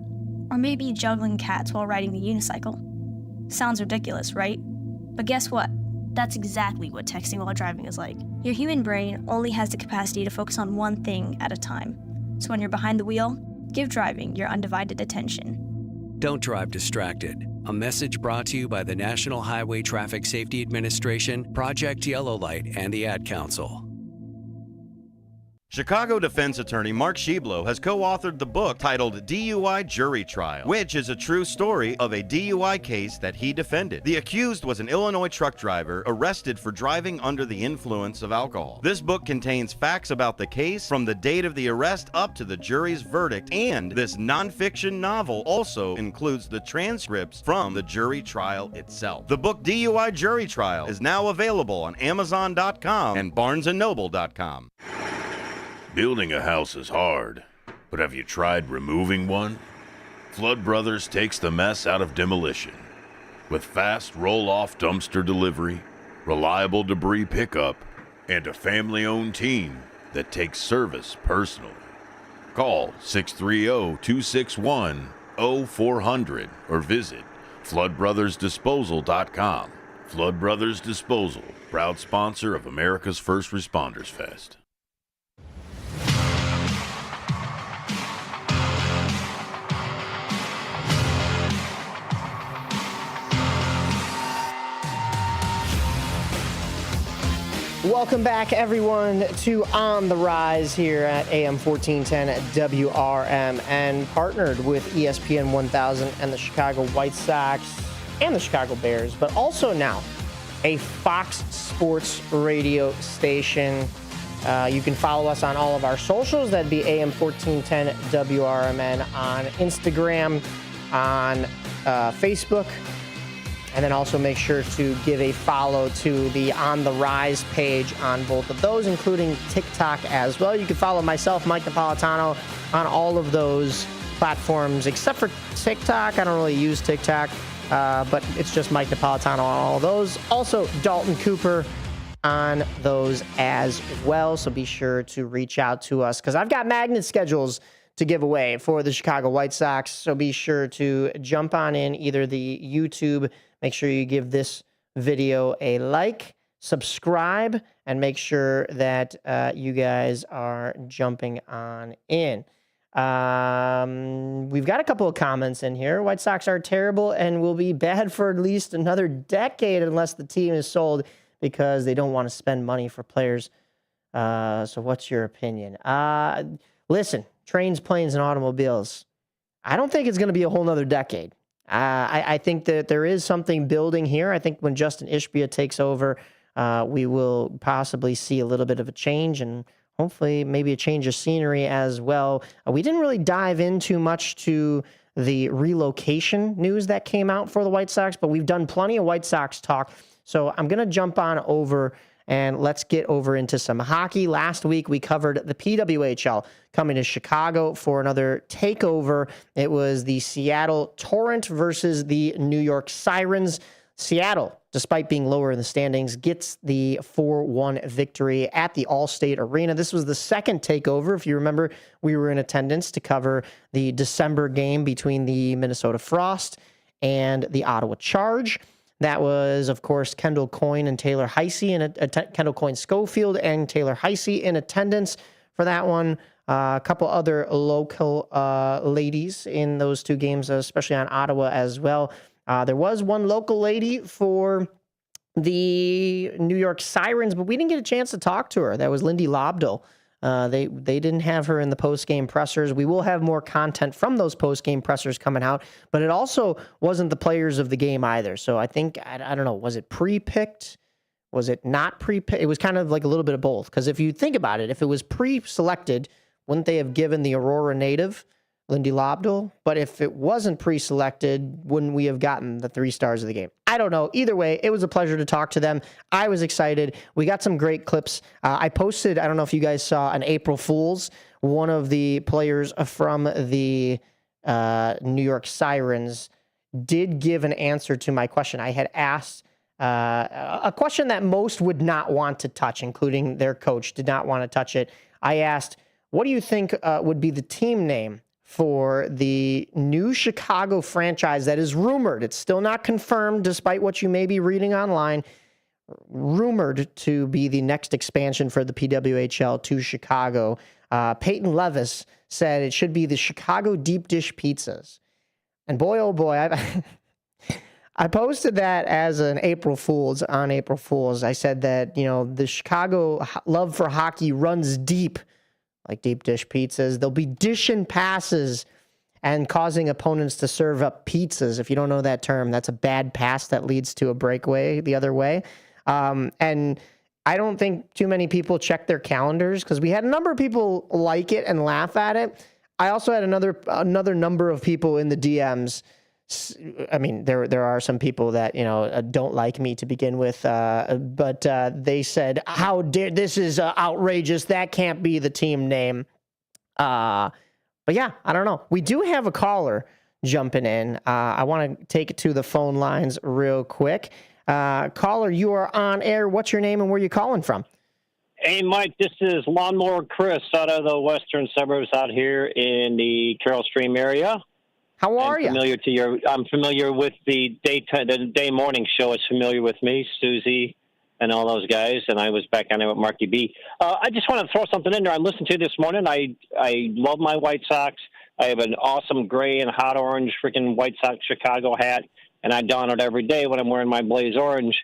Or maybe juggling cats while riding the unicycle? Sounds ridiculous, right? But guess what? That's exactly what texting while driving is like. Your human brain only has the capacity to focus on one thing at a time. So when you're behind the wheel, give driving your undivided attention. Don't drive distracted. A message brought to you by the National Highway Traffic Safety Administration, Project Yellow Light, and the Ad Council. Chicago defense attorney Mark Schieblo has co-authored the book titled DUI Jury Trial, which is a true story of a DUI case that he defended. The accused was an Illinois truck driver arrested for driving under the influence of alcohol. This book contains facts about the case from the date of the arrest up to the jury's verdict, and this nonfiction novel also includes the transcripts from the jury trial itself. The book DUI Jury Trial is now available on Amazon.com and BarnesandNoble.com. Building a house is hard, but have you tried removing one? Flood Brothers takes the mess out of demolition. With fast roll-off dumpster delivery, reliable debris pickup, and a family-owned team that takes service personally. Call 630-261-0400 or visit floodbrothersdisposal.com. Flood Brothers Disposal, proud sponsor of America's First Responders Fest. Welcome back, everyone, to On the Rise here at AM 1410 at WRMN, partnered with ESPN 1000 and the Chicago White Sox and the Chicago Bears, but also now a Fox Sports radio station. You can follow us on all of our socials. That'd be AM 1410 WRMN on Instagram, on Facebook, And then also make sure to give a follow to the On the Rise page on both of those, including TikTok as well. You can follow myself, Mike Napolitano, on all of those platforms, except for TikTok. I don't really use TikTok, but it's just Mike Napolitano on all of those. Also, Dalton Cooper on those as well. So be sure to reach out to us because I've got magnet schedules to give away for the Chicago White Sox. So be sure to jump on in either the YouTube. Make sure you give this video a like, subscribe, and make sure that you guys are jumping on in. We've got a couple of comments in here. White Sox are terrible and will be bad for at least another decade unless the team is sold because they don't want to spend money for players. So what's your opinion? Listen, trains, planes, and automobiles. I don't think it's going to be a whole nother decade. I think that there is something building here. I think when Justin Ishbia takes over, we will possibly see a little bit of a change and hopefully maybe a change of scenery as well. We didn't really dive in too much to the relocation news that came out for the White Sox, but we've done plenty of White Sox talk. So I'm going to jump on over and let's get over into some hockey. Last week, we covered the PWHL coming to Chicago for another takeover. It was the Seattle Torrent versus the New York Sirens. Seattle, despite being lower in the standings, gets the 4-1 victory at the Allstate Arena. This was the second takeover. If you remember, we were in attendance to cover the December game between the Minnesota Frost and the Ottawa Charge. That was, of course, Kendall Coyne and Taylor Heisey, Kendall Coyne Schofield and Taylor Heisey in attendance for that one. A couple other local ladies in those two games, especially on Ottawa as well. There was one local lady for the New York Sirens, but we didn't get a chance to talk to her. That was Lindy Lobdell. They didn't have her in the post-game pressers. We will have more content from those post-game pressers coming out, but it also wasn't the players of the game either. So I think, I don't know, was it pre-picked? Was it not pre-picked? It was kind of like a little bit of both. Because if you think about it, if it was pre-selected, wouldn't they have given the Aurora native Lindy Lobdell? But if it wasn't pre-selected, wouldn't we have gotten the 3 stars of the game? I don't know. Either way, it was a pleasure to talk to them. I was excited. We got some great clips. I posted, I don't know if you guys saw an April Fool's. One of the players from the New York Sirens did give an answer to my question. I had asked a question that most would not want to touch, including their coach, did not want to touch it. I asked, what do you think would be the team name for the new Chicago franchise that is rumored? It's still not confirmed, despite what you may be reading online. Rumored to be the next expansion for the PWHL to Chicago. Peyton Levis said it should be the Chicago Deep Dish Pizzas. And boy, oh boy, I posted that as an April Fool's on April Fool's. I said that, the Chicago love for hockey runs deep, like deep dish pizzas. They'll be dishing passes and causing opponents to serve up pizzas. If you don't know that term, that's a bad pass that leads to a breakaway the other way. And I don't think too many people check their calendars because we had a number of people like it and laugh at it. I also had another number of people in the DMs. I mean, there are some people that, don't like me to begin with, but they said, how dare, this is outrageous. That can't be the team name. But yeah, I don't know. We do have a caller jumping in. I want to take it to the phone lines real quick. Caller, you are on air. What's your name and where are you calling from? Hey, Mike, this is Lawnmower Chris out of the western suburbs out here in the Carroll Stream area. How are you? I'm familiar with the day morning show. It's familiar with me, Susie, and all those guys. And I was back on there with Marky B. I just want to throw something in there. I listened to this morning. I love my White Sox. I have an awesome gray and hot orange freaking White Sox Chicago hat, and I don it every day when I'm wearing my Blaze Orange.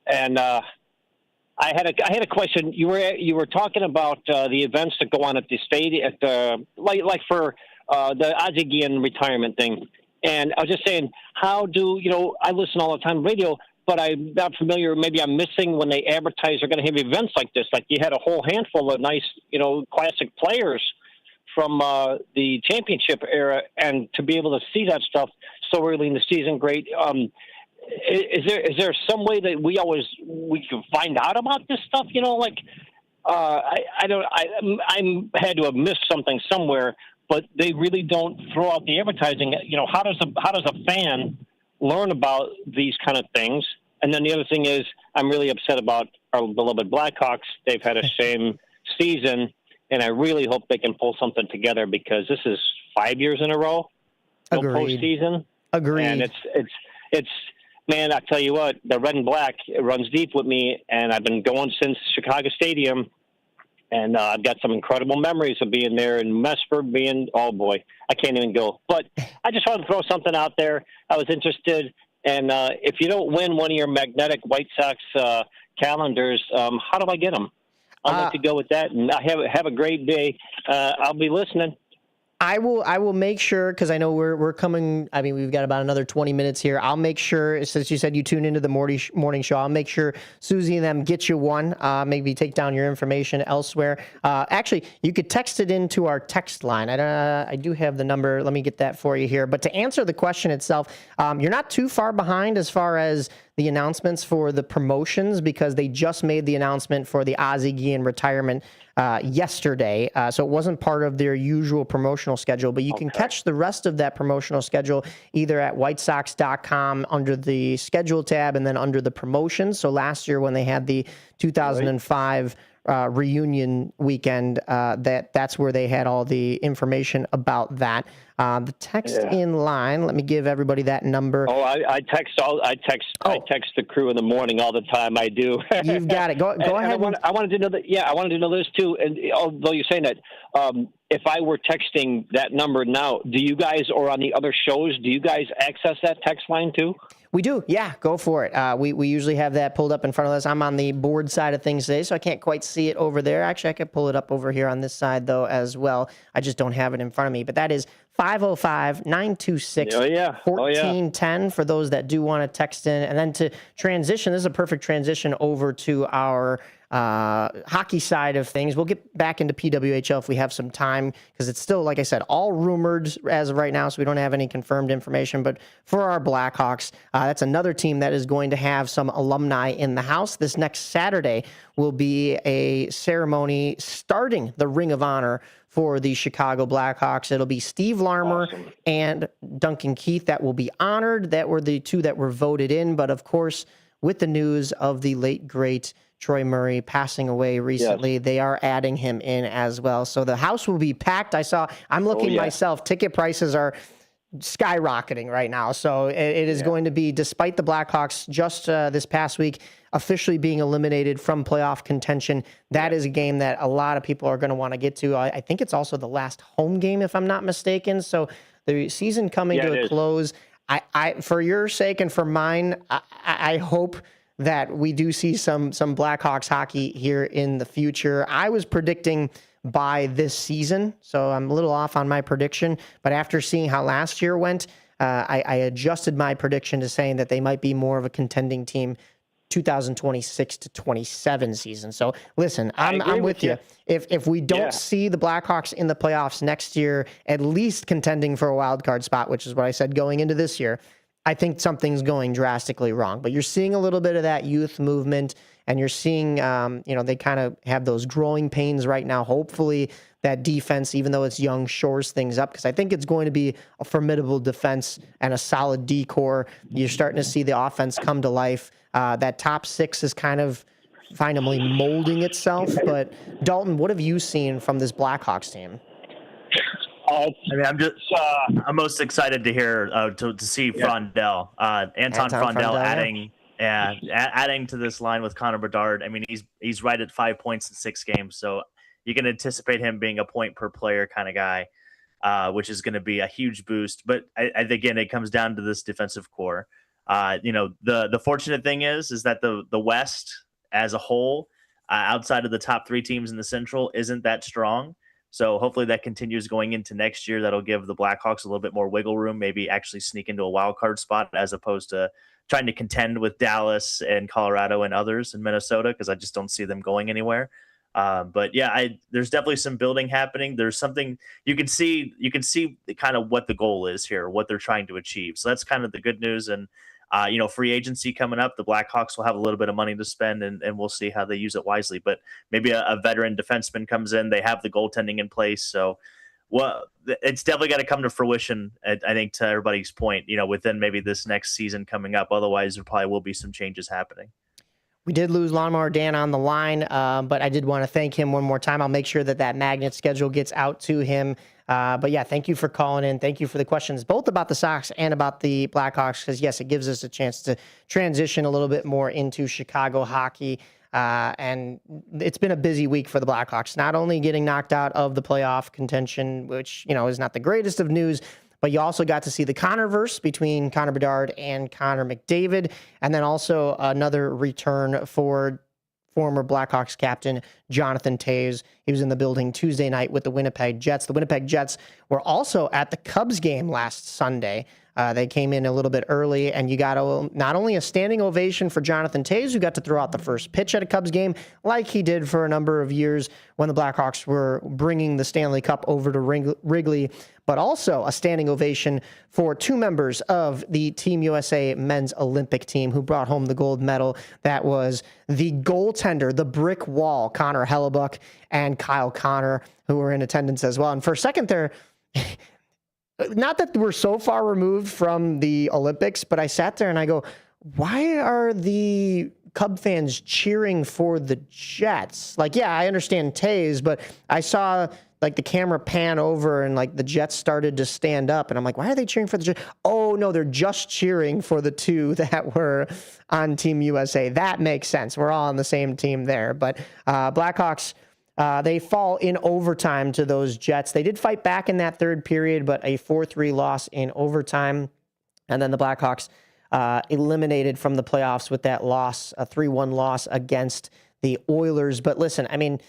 And I had a question. You were talking about the events that go on at the stadium, at the like for the Ozigian retirement thing. And I was just saying, how do, I listen all the time to radio, but I'm not familiar. Maybe I'm missing when they advertise they're going to have events like this. Like you had a whole handful of nice, classic players from the championship era, and to be able to see that stuff so early in the season, great. is there some way that we can find out about this stuff? Like I had to have missed something somewhere, but they really don't throw out the advertising. How does a fan learn about these kind of things? And then the other thing is, I'm really upset about our beloved Blackhawks. They've had a same season, and I really hope they can pull something together because this is 5 years in a row, no postseason. Agreed. And it's man, I tell you what, the red and black, it runs deep with me, and I've been going since Chicago Stadium, and I've got some incredible memories of being there and Mesper oh boy, I can't even go. But I just wanted to throw something out there. I was interested, and if you don't win one of your magnetic White Sox calendars, how do I get them? I'll let you go with that, and have a great day. I'll be listening. I will make sure, because I know we're coming. I mean, we've got about another 20 minutes here. I'll make sure, since you said you tune into the morning show, I'll make sure Susie and them get you one. Maybe take down your information elsewhere. Actually, you could text it into our text line. I do have the number. Let me get that for you here. But to answer the question itself, you're not too far behind as far as the announcements for the promotions, because they just made the announcement for the Ozzie Guillen retirement yesterday. So it wasn't part of their usual promotional schedule, but you can catch the rest of that promotional schedule either at whitesox.com under the schedule tab and then under the promotions. So last year when they had the 2005 reunion weekend, that's where they had all the information about that. The text in line, let me give everybody that number. Oh, I text the crew in the morning all the time. I do. You've got it. Go ahead. I wanted to know that. Yeah, I wanted to know this too. And although you're saying that, if I were texting that number now, do you guys, or on the other shows, do you guys access that text line too? We do. Yeah, go for it. We usually have that pulled up in front of us. I'm on the board side of things today, so I can't quite see it over there. Actually, I could pull it up over here on this side, though, as well. I just don't have it in front of me. But that is 505-926-1410 for those that do want to text in. And then to transition, this is a perfect transition over to our hockey side of things. We'll get back into PWHL if we have some time, because it's still, like I said, all rumored as of right now, so we don't have any confirmed information. But for our Blackhawks, that's another team that is going to have some alumni in the house. This next Saturday will be a ceremony starting the Ring of Honor for the Chicago Blackhawks. It'll be Steve Larmer and Duncan Keith that will be honored. That were the two that were voted in. But of course, with the news of the late, great Troy Murray passing away recently, they are adding him in as well. So the house will be packed. I'm looking myself, ticket prices are skyrocketing right now. So it is going to be, despite the Blackhawks just this past week officially being eliminated from playoff contention, that is a game that a lot of people are going to want to get to. I think it's also the last home game, if I'm not mistaken. So the season coming to a close. I for your sake and for mine, I hope that we do see some Blackhawks hockey here in the future. I was predicting by this season, so I'm a little off on my prediction. But after seeing how last year went, I adjusted my prediction to saying that they might be more of a contending team 2026 to 27 season. So listen, I'm with you. If we don't see the Blackhawks in the playoffs next year, at least contending for a wild card spot, which is what I said going into this year, I think something's going drastically wrong. But you're seeing a little bit of that youth movement, and you're seeing, they kind of have those growing pains right now. Hopefully that defense, even though it's young, shores things up, because I think it's going to be a formidable defense and a solid D-core. You're starting to see the offense come to life. That top six is kind of finally molding itself. But Dalton, what have you seen from this Blackhawks team? I'm most excited to hear to see Frondell, Anton Frondell adding to this line with Connor Bedard. I mean, he's right at 5 points in 6 games, so you can anticipate him being a point per player kind of guy, which is going to be a huge boost. But again, it comes down to this defensive core. The fortunate thing is that the West as a whole, outside of the top 3 teams in the Central, isn't that strong. So hopefully that continues going into next year. That'll give the Blackhawks a little bit more wiggle room, maybe actually sneak into a wild card spot as opposed to trying to contend with Dallas and Colorado and others in Minnesota, because I just don't see them going anywhere. But yeah, there's definitely some building happening. There's something you can see kind of what the goal is here, what they're trying to achieve. So that's kind of the good news. And Free agency coming up, the Blackhawks will have a little bit of money to spend, and we'll see how they use it wisely. But maybe a veteran defenseman comes in. They have the goaltending in place. So, well, it's definitely got to come to fruition, I think, to everybody's point, within maybe this next season coming up. Otherwise, there probably will be some changes happening. We did lose Lawnmower Dan on the line, but I did want to thank him one more time. I'll make sure that magnet schedule gets out to him. But yeah, thank you for calling in. Thank you for the questions, both about the Sox and about the Blackhawks, because yes, it gives us a chance to transition a little bit more into Chicago hockey. And it's been a busy week for the Blackhawks, not only getting knocked out of the playoff contention, which, is not the greatest of news, but you also got to see the Connorverse between Connor Bedard and Connor McDavid, and then also another return for former Blackhawks captain Jonathan Toews. He was in the building Tuesday night with the Winnipeg Jets. The Winnipeg Jets were also at the Cubs game last Sunday. They came in a little bit early, and you got not only a standing ovation for Jonathan Toews, who got to throw out the first pitch at a Cubs game, like he did for a number of years when the Blackhawks were bringing the Stanley Cup over to Wrigley, but also a standing ovation for two members of the Team USA men's Olympic team who brought home the gold medal. That was the goaltender, the brick wall, Connor Hellebuck, and Kyle Connor, who were in attendance as well. And for a second there, not that we're so far removed from the Olympics, but I sat there and I go, why are the Cub fans cheering for the Jets? Like, yeah, I understand Toews, but I saw like the camera pan over and like the Jets started to stand up, and I'm like, why are they cheering for the Jets? Oh no, they're just cheering for the two that were on Team USA. That makes sense. We're all on the same team there. But Blackhawks, they fall in overtime to those Jets. They did fight back in that third period, but a 4-3 loss in overtime. And then the Blackhawks eliminated from the playoffs with that loss, a 3-1 loss against the Oilers. But listen, I mean,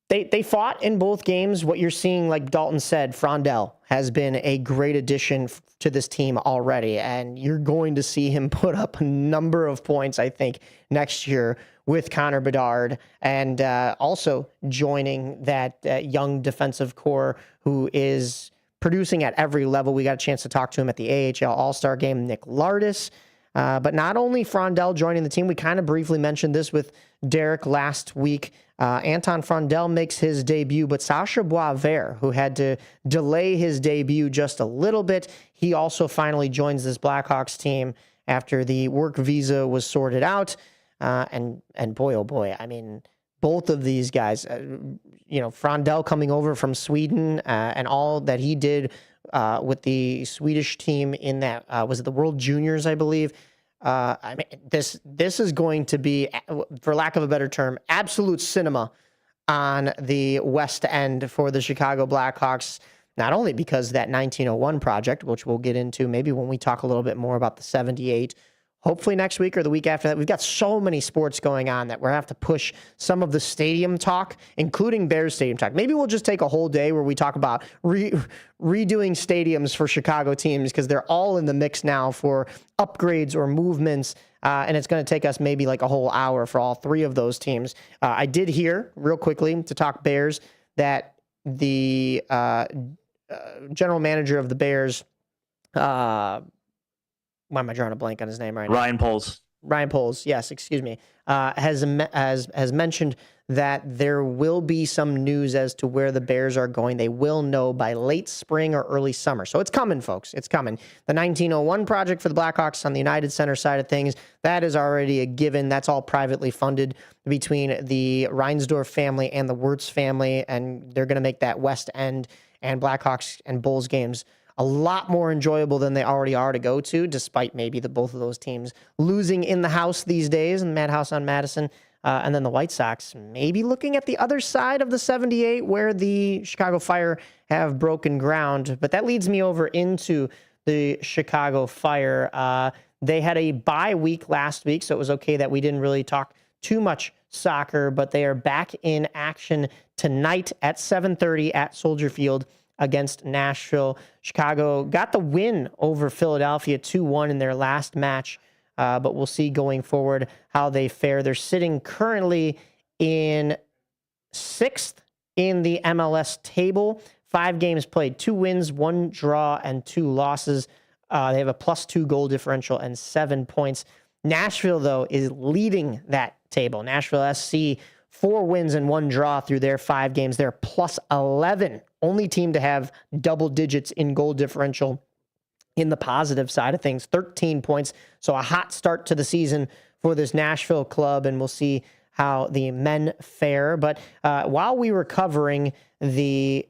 they fought in both games. What you're seeing, like Dalton said, Frondell has been a great addition to this team already, and you're going to see him put up a number of points, I think, next year with Connor Bedard, and also joining that young defensive core who is producing at every level. We got a chance to talk to him at the AHL All-Star game, Nick Lardis. But not only Frondell joining the team, we kind of briefly mentioned this with Derek last week. Anton Frondell makes his debut, but Sacha Boisvert, who had to delay his debut just a little bit, he also finally joins this Blackhawks team after the work visa was sorted out. And boy, oh boy, I mean, both of these guys, Frondell coming over from Sweden and all that he did with the Swedish team in that, was it the World Juniors, I believe? I mean, this is going to be, for lack of a better term, absolute cinema on the West End for the Chicago Blackhawks, not only because that 1901 project, which we'll get into maybe when we talk a little bit more about the 78, hopefully next week or the week after that. We've got so many sports going on that we're going to have to push some of the stadium talk, including Bears stadium talk. Maybe we'll just take a whole day where we talk about redoing stadiums for Chicago teams, because they're all in the mix now for upgrades or movements. And it's going to take us maybe like a whole hour for all three of those teams. I did hear, real quickly, to talk Bears, that the general manager of the Bears, why am I drawing a blank on his name right now? Ryan Poles, yes, excuse me, has mentioned that there will be some news as to where the Bears are going. They will know by late spring or early summer. So it's coming, folks. It's coming. The 1901 project for the Blackhawks on the United Center side of things, that is already a given. That's all privately funded between the Reinsdorf family and the Wirtz family, and they're going to make that West End and Blackhawks and Bulls games a lot more enjoyable than they already are to go to, despite maybe both of those teams losing in the house these days, in the Madhouse on Madison. And then the White Sox maybe looking at the other side of the 78 where the Chicago Fire have broken ground. But that leads me over into the Chicago Fire. They had a bye week last week, so it was okay that we didn't really talk too much soccer, but they are back in action tonight at 7:30 at Soldier Field against Nashville. Chicago got the win over Philadelphia 2-1 in their last match, but we'll see going forward how they fare. They're sitting currently in 6th in the MLS table. 5 games played, 2 wins, 1 draw, and 2 losses. They have a +2 goal differential and 7 points. Nashville, though, is leading that table. Nashville SC, 4 wins and 1 draw through their 5 games. They're +11. Only team to have double digits in goal differential in the positive side of things, 13 points. So a hot start to the season for this Nashville club, and we'll see how the men fare. But while we were covering the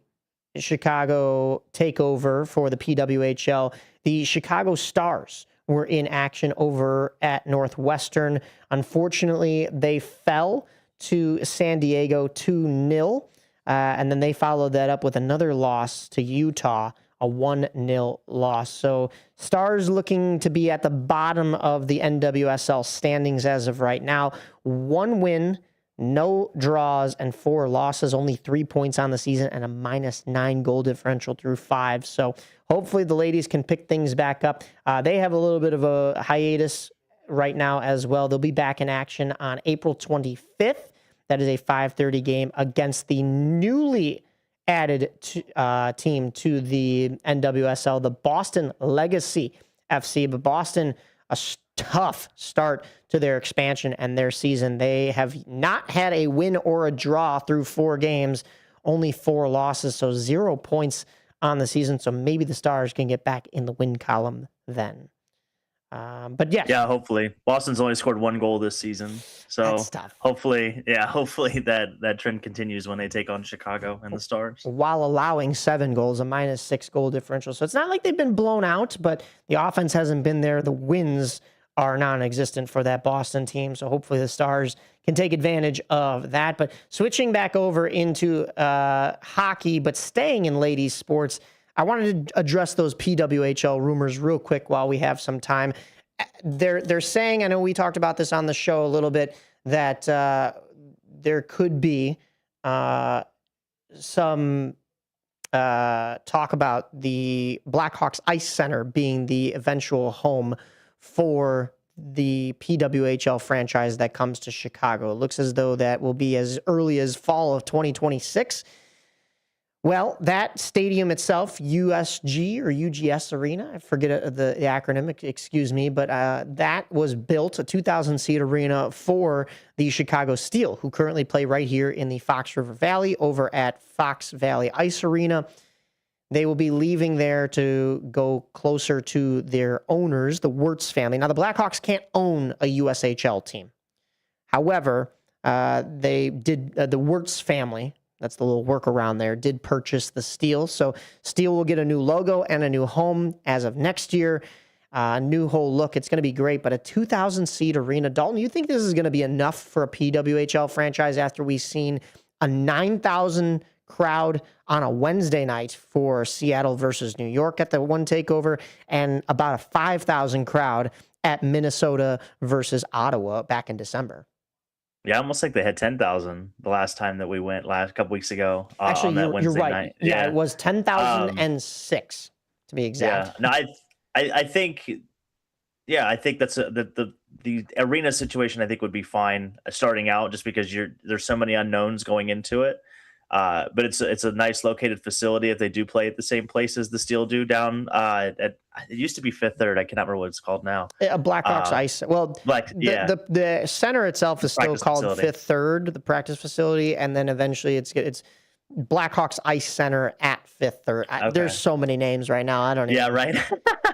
Chicago takeover for the PWHL, the Chicago Stars were in action over at Northwestern. Unfortunately, they fell to San Diego 2-0, and then they followed that up with another loss to Utah, a 1-0 loss. So Stars looking to be at the bottom of the NWSL standings as of right now. 1 win, no draws, and 4 losses, only 3 points on the season, and a -9 goal differential through 5. So hopefully the ladies can pick things back up. They have a little bit of a hiatus right now as well. They'll be back in action on April 25th. That is a 5:30 game against the newly added team to the NWSL, the Boston Legacy FC. But Boston, a tough start to their expansion and their season. They have not had a win or a draw through 4 games, only 4 losses, so 0 points on the season. So maybe the Stars can get back in the win column then. But yeah, hopefully. Boston's only scored 1 goal this season, so hopefully that trend continues when they take on Chicago and the Stars, while allowing 7 goals, a -6 goal differential. So it's not like they've been blown out, but the offense hasn't been there. The wins are non-existent for that Boston team, so hopefully the Stars can take advantage of that. But switching back over into hockey, but staying in ladies sports, I wanted to address those PWHL rumors real quick while we have some time. They're saying, I know we talked about this on the show a little bit, that there could be some talk about the Blackhawks Ice Center being the eventual home for the PWHL franchise that comes to Chicago. It looks as though that will be as early as fall of 2026. Well, that stadium itself, USG or UGS Arena, I forget the acronym, excuse me, but that was built, a 2,000-seat arena for the Chicago Steel, who currently play right here in the Fox River Valley over at Fox Valley Ice Arena. They will be leaving there to go closer to their owners, the Wirtz family. Now, the Blackhawks can't own a USHL team. However, they did, the Wirtz family, that's the little workaround there, did purchase the Steel. So Steel will get a new logo and a new home as of next year. New whole look. It's going to be great, but a 2,000-seat arena. Dalton, you think this is going to be enough for a PWHL franchise after we've seen a 9,000 crowd on a Wednesday night for Seattle versus New York at the one takeover, and about a 5,000 crowd at Minnesota versus Ottawa back in December? Yeah, almost like they had 10,000 the last time that we went last couple weeks ago. Actually, on that Wednesday you're right. night. Yeah, it was 10,006 to be exact. Yeah, no, I think that's the arena situation. I think would be fine starting out, just because there's so many unknowns going into it. But it's a nice located facility if they do play at the same place as the Steel do down at it used to be Fifth Third. I cannot remember what it's called now. Blackhawks Ice. Well, the center itself is still called facility. Fifth Third, the practice facility, and then eventually it's Blackhawks Ice Center at Fifth Third. Okay. There's so many names right now. I don't even. Yeah, right.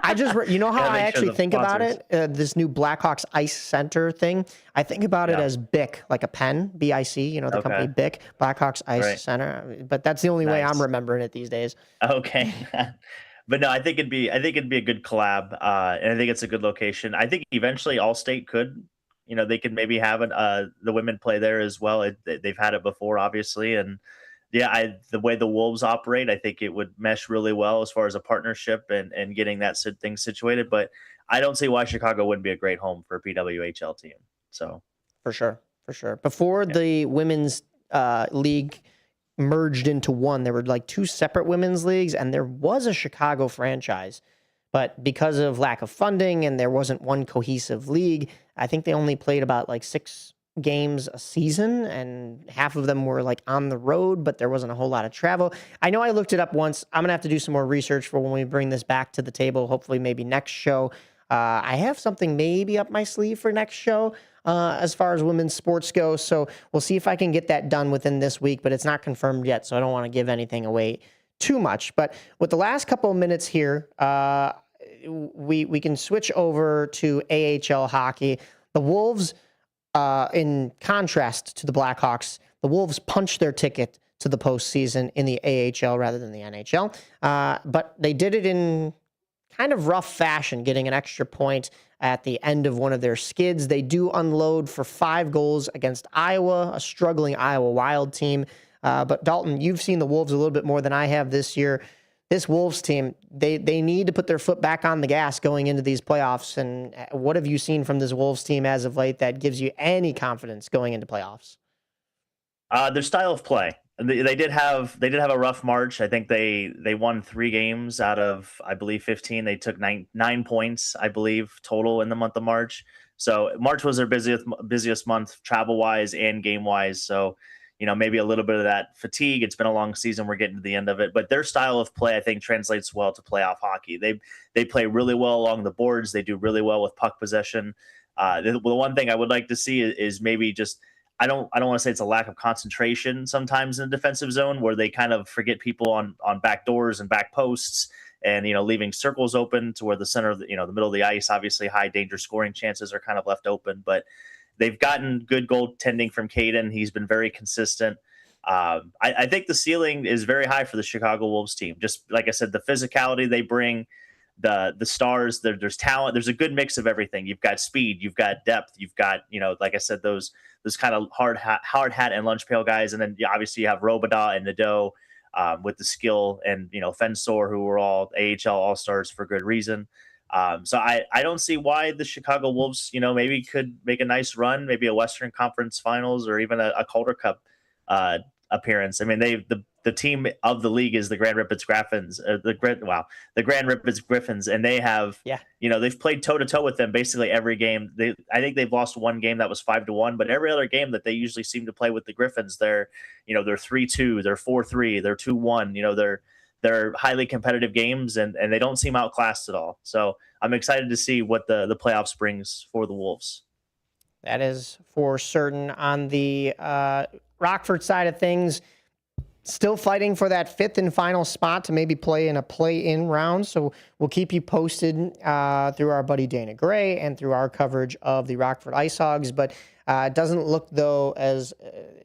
I just, you know how I actually think about it? This new Blackhawks Ice Center thing. I think about it as BIC, like a pen, BIC, the company BIC, Blackhawks Ice Center. But that's the only way I'm remembering it these days. Okay. But no, I think it'd be a good collab, and I think it's a good location. I think eventually Allstate could, they could maybe have the women play there as well. They've had it before, obviously, and yeah, the way the Wolves operate, I think it would mesh really well as far as a partnership and getting that thing situated. But I don't see why Chicago wouldn't be a great home for a PWHL team. So for sure. Before the women's league merged into one, there were like 2 separate women's leagues, and there was a Chicago franchise. But because of lack of funding and there wasn't one cohesive league, I think they only played about like 6 games a season, and half of them were like on the road, but there wasn't a whole lot of travel. I know I looked it up once. I'm going to have to do some more research for when we bring this back to the table, hopefully maybe next show. I have something maybe up my sleeve for next show as far as women's sports go. So we'll see if I can get that done within this week, but it's not confirmed yet, so I don't want to give anything away too much. But with the last couple of minutes here, we can switch over to AHL hockey. The Wolves, in contrast to the Blackhawks, the Wolves punched their ticket to the postseason in the AHL rather than the NHL. But they did it in kind of rough fashion, getting an extra point at the end of one of their skids. They do unload for 5 goals against Iowa, a struggling Iowa Wild team. But Dalton, you've seen the Wolves a little bit more than I have this year. This Wolves team, they need to put their foot back on the gas going into these playoffs. And what have you seen from this Wolves team as of late that gives you any confidence going into playoffs? Their style of play. They did have a rough March. I think they won 3 games out of, I believe, 15. They took 9 points, I believe, total in the month of March. So March was their busiest month travel wise and game wise. So, maybe a little bit of that fatigue. It's been a long season. We're getting to the end of it, but their style of play, I think, translates well to playoff hockey. They play really well along the boards. They do really well with puck possession. The one thing I would like to see is maybe just, I don't want to say it's a lack of concentration sometimes in the defensive zone where they kind of forget people on back doors and back posts and, leaving circles open to where the center of the middle of the ice, obviously high danger scoring chances are kind of left open, but they've gotten good goaltending from Caden. He's been very consistent. I think the ceiling is very high for the Chicago Wolves team. Just like I said, the physicality they bring, the stars, there's talent. There's a good mix of everything. You've got speed, you've got depth, you've got, like I said, those kind of hard hat and lunch pail guys. And then obviously you have Robidas and Nadeau with the skill, and, Fensor, who were all AHL All-Stars for good reason. So I don't see why the Chicago Wolves, maybe could make a nice run, maybe a Western Conference Finals or even a Calder Cup appearance. I mean, the team of the league is the Grand Rapids Griffins, the Grand Rapids Griffins, and they have, they've played toe to toe with them basically every game. I think they've lost one game that was 5-1, but every other game that they usually seem to play with the Griffins, they're 3-2, they're 4-3, they're 2-1. They're highly competitive games, and they don't seem outclassed at all. So I'm excited to see what the playoffs brings for the Wolves. That is for certain. On the Rockford side of things, still fighting for that 5th and final spot to maybe play in a play-in round. So we'll keep you posted through our buddy Dana Gray and through our coverage of the Rockford Ice Hogs. But it doesn't look, though, as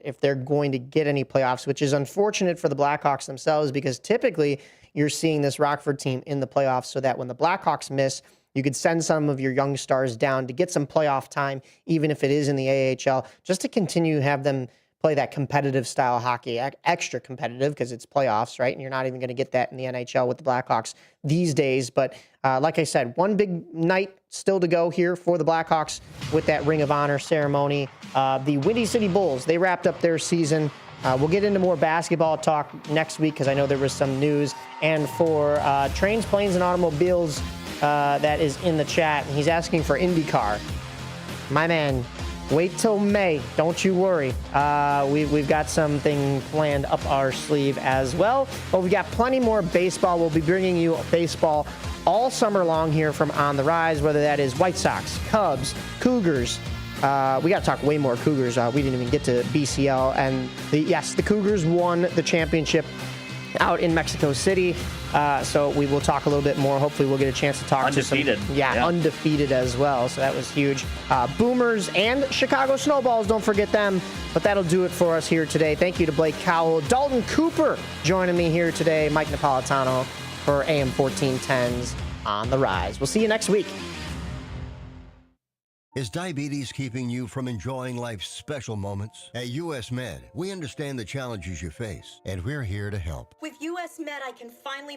if they're going to get any playoffs, which is unfortunate for the Blackhawks themselves, because typically you're seeing this Rockford team in the playoffs so that when the Blackhawks miss, you could send some of your young stars down to get some playoff time, even if it is in the AHL, just to continue to have them play that competitive style hockey, extra competitive because it's playoffs, right? And you're not even going to get that in the NHL with the Blackhawks these days. But like I said, one big night still to go here for the Blackhawks with that Ring of Honor ceremony. The Windy City Bulls, they wrapped up their season. We'll get into more basketball talk next week because I know there was some news. And for Trains, Planes, and Automobiles, that is in the chat, and he's asking for IndyCar. My man, wait till May. Don't you worry. We've got something planned up our sleeve as well. But we've got plenty more baseball. We'll be bringing you baseball all summer long here from On the Rise, whether that is White Sox, Cubs, Cougars. We got to talk way more Cougars. We didn't even get to BCL. And the Cougars won the championship out in Mexico City. So we will talk a little bit more. Hopefully we'll get a chance to talk undefeated. to some... Yeah, undefeated as well. So that was huge. Boomers and Chicago Snowballs, don't forget them. But that'll do it for us here today. Thank you to Blake Cowell, Dalton Cooper joining me here today, Mike Napolitano for AM 1410's On the Rise. We'll see you next week. Is diabetes keeping you from enjoying life's special moments? At US Med, we understand the challenges you face, and we're here to help. With US Med, I can finally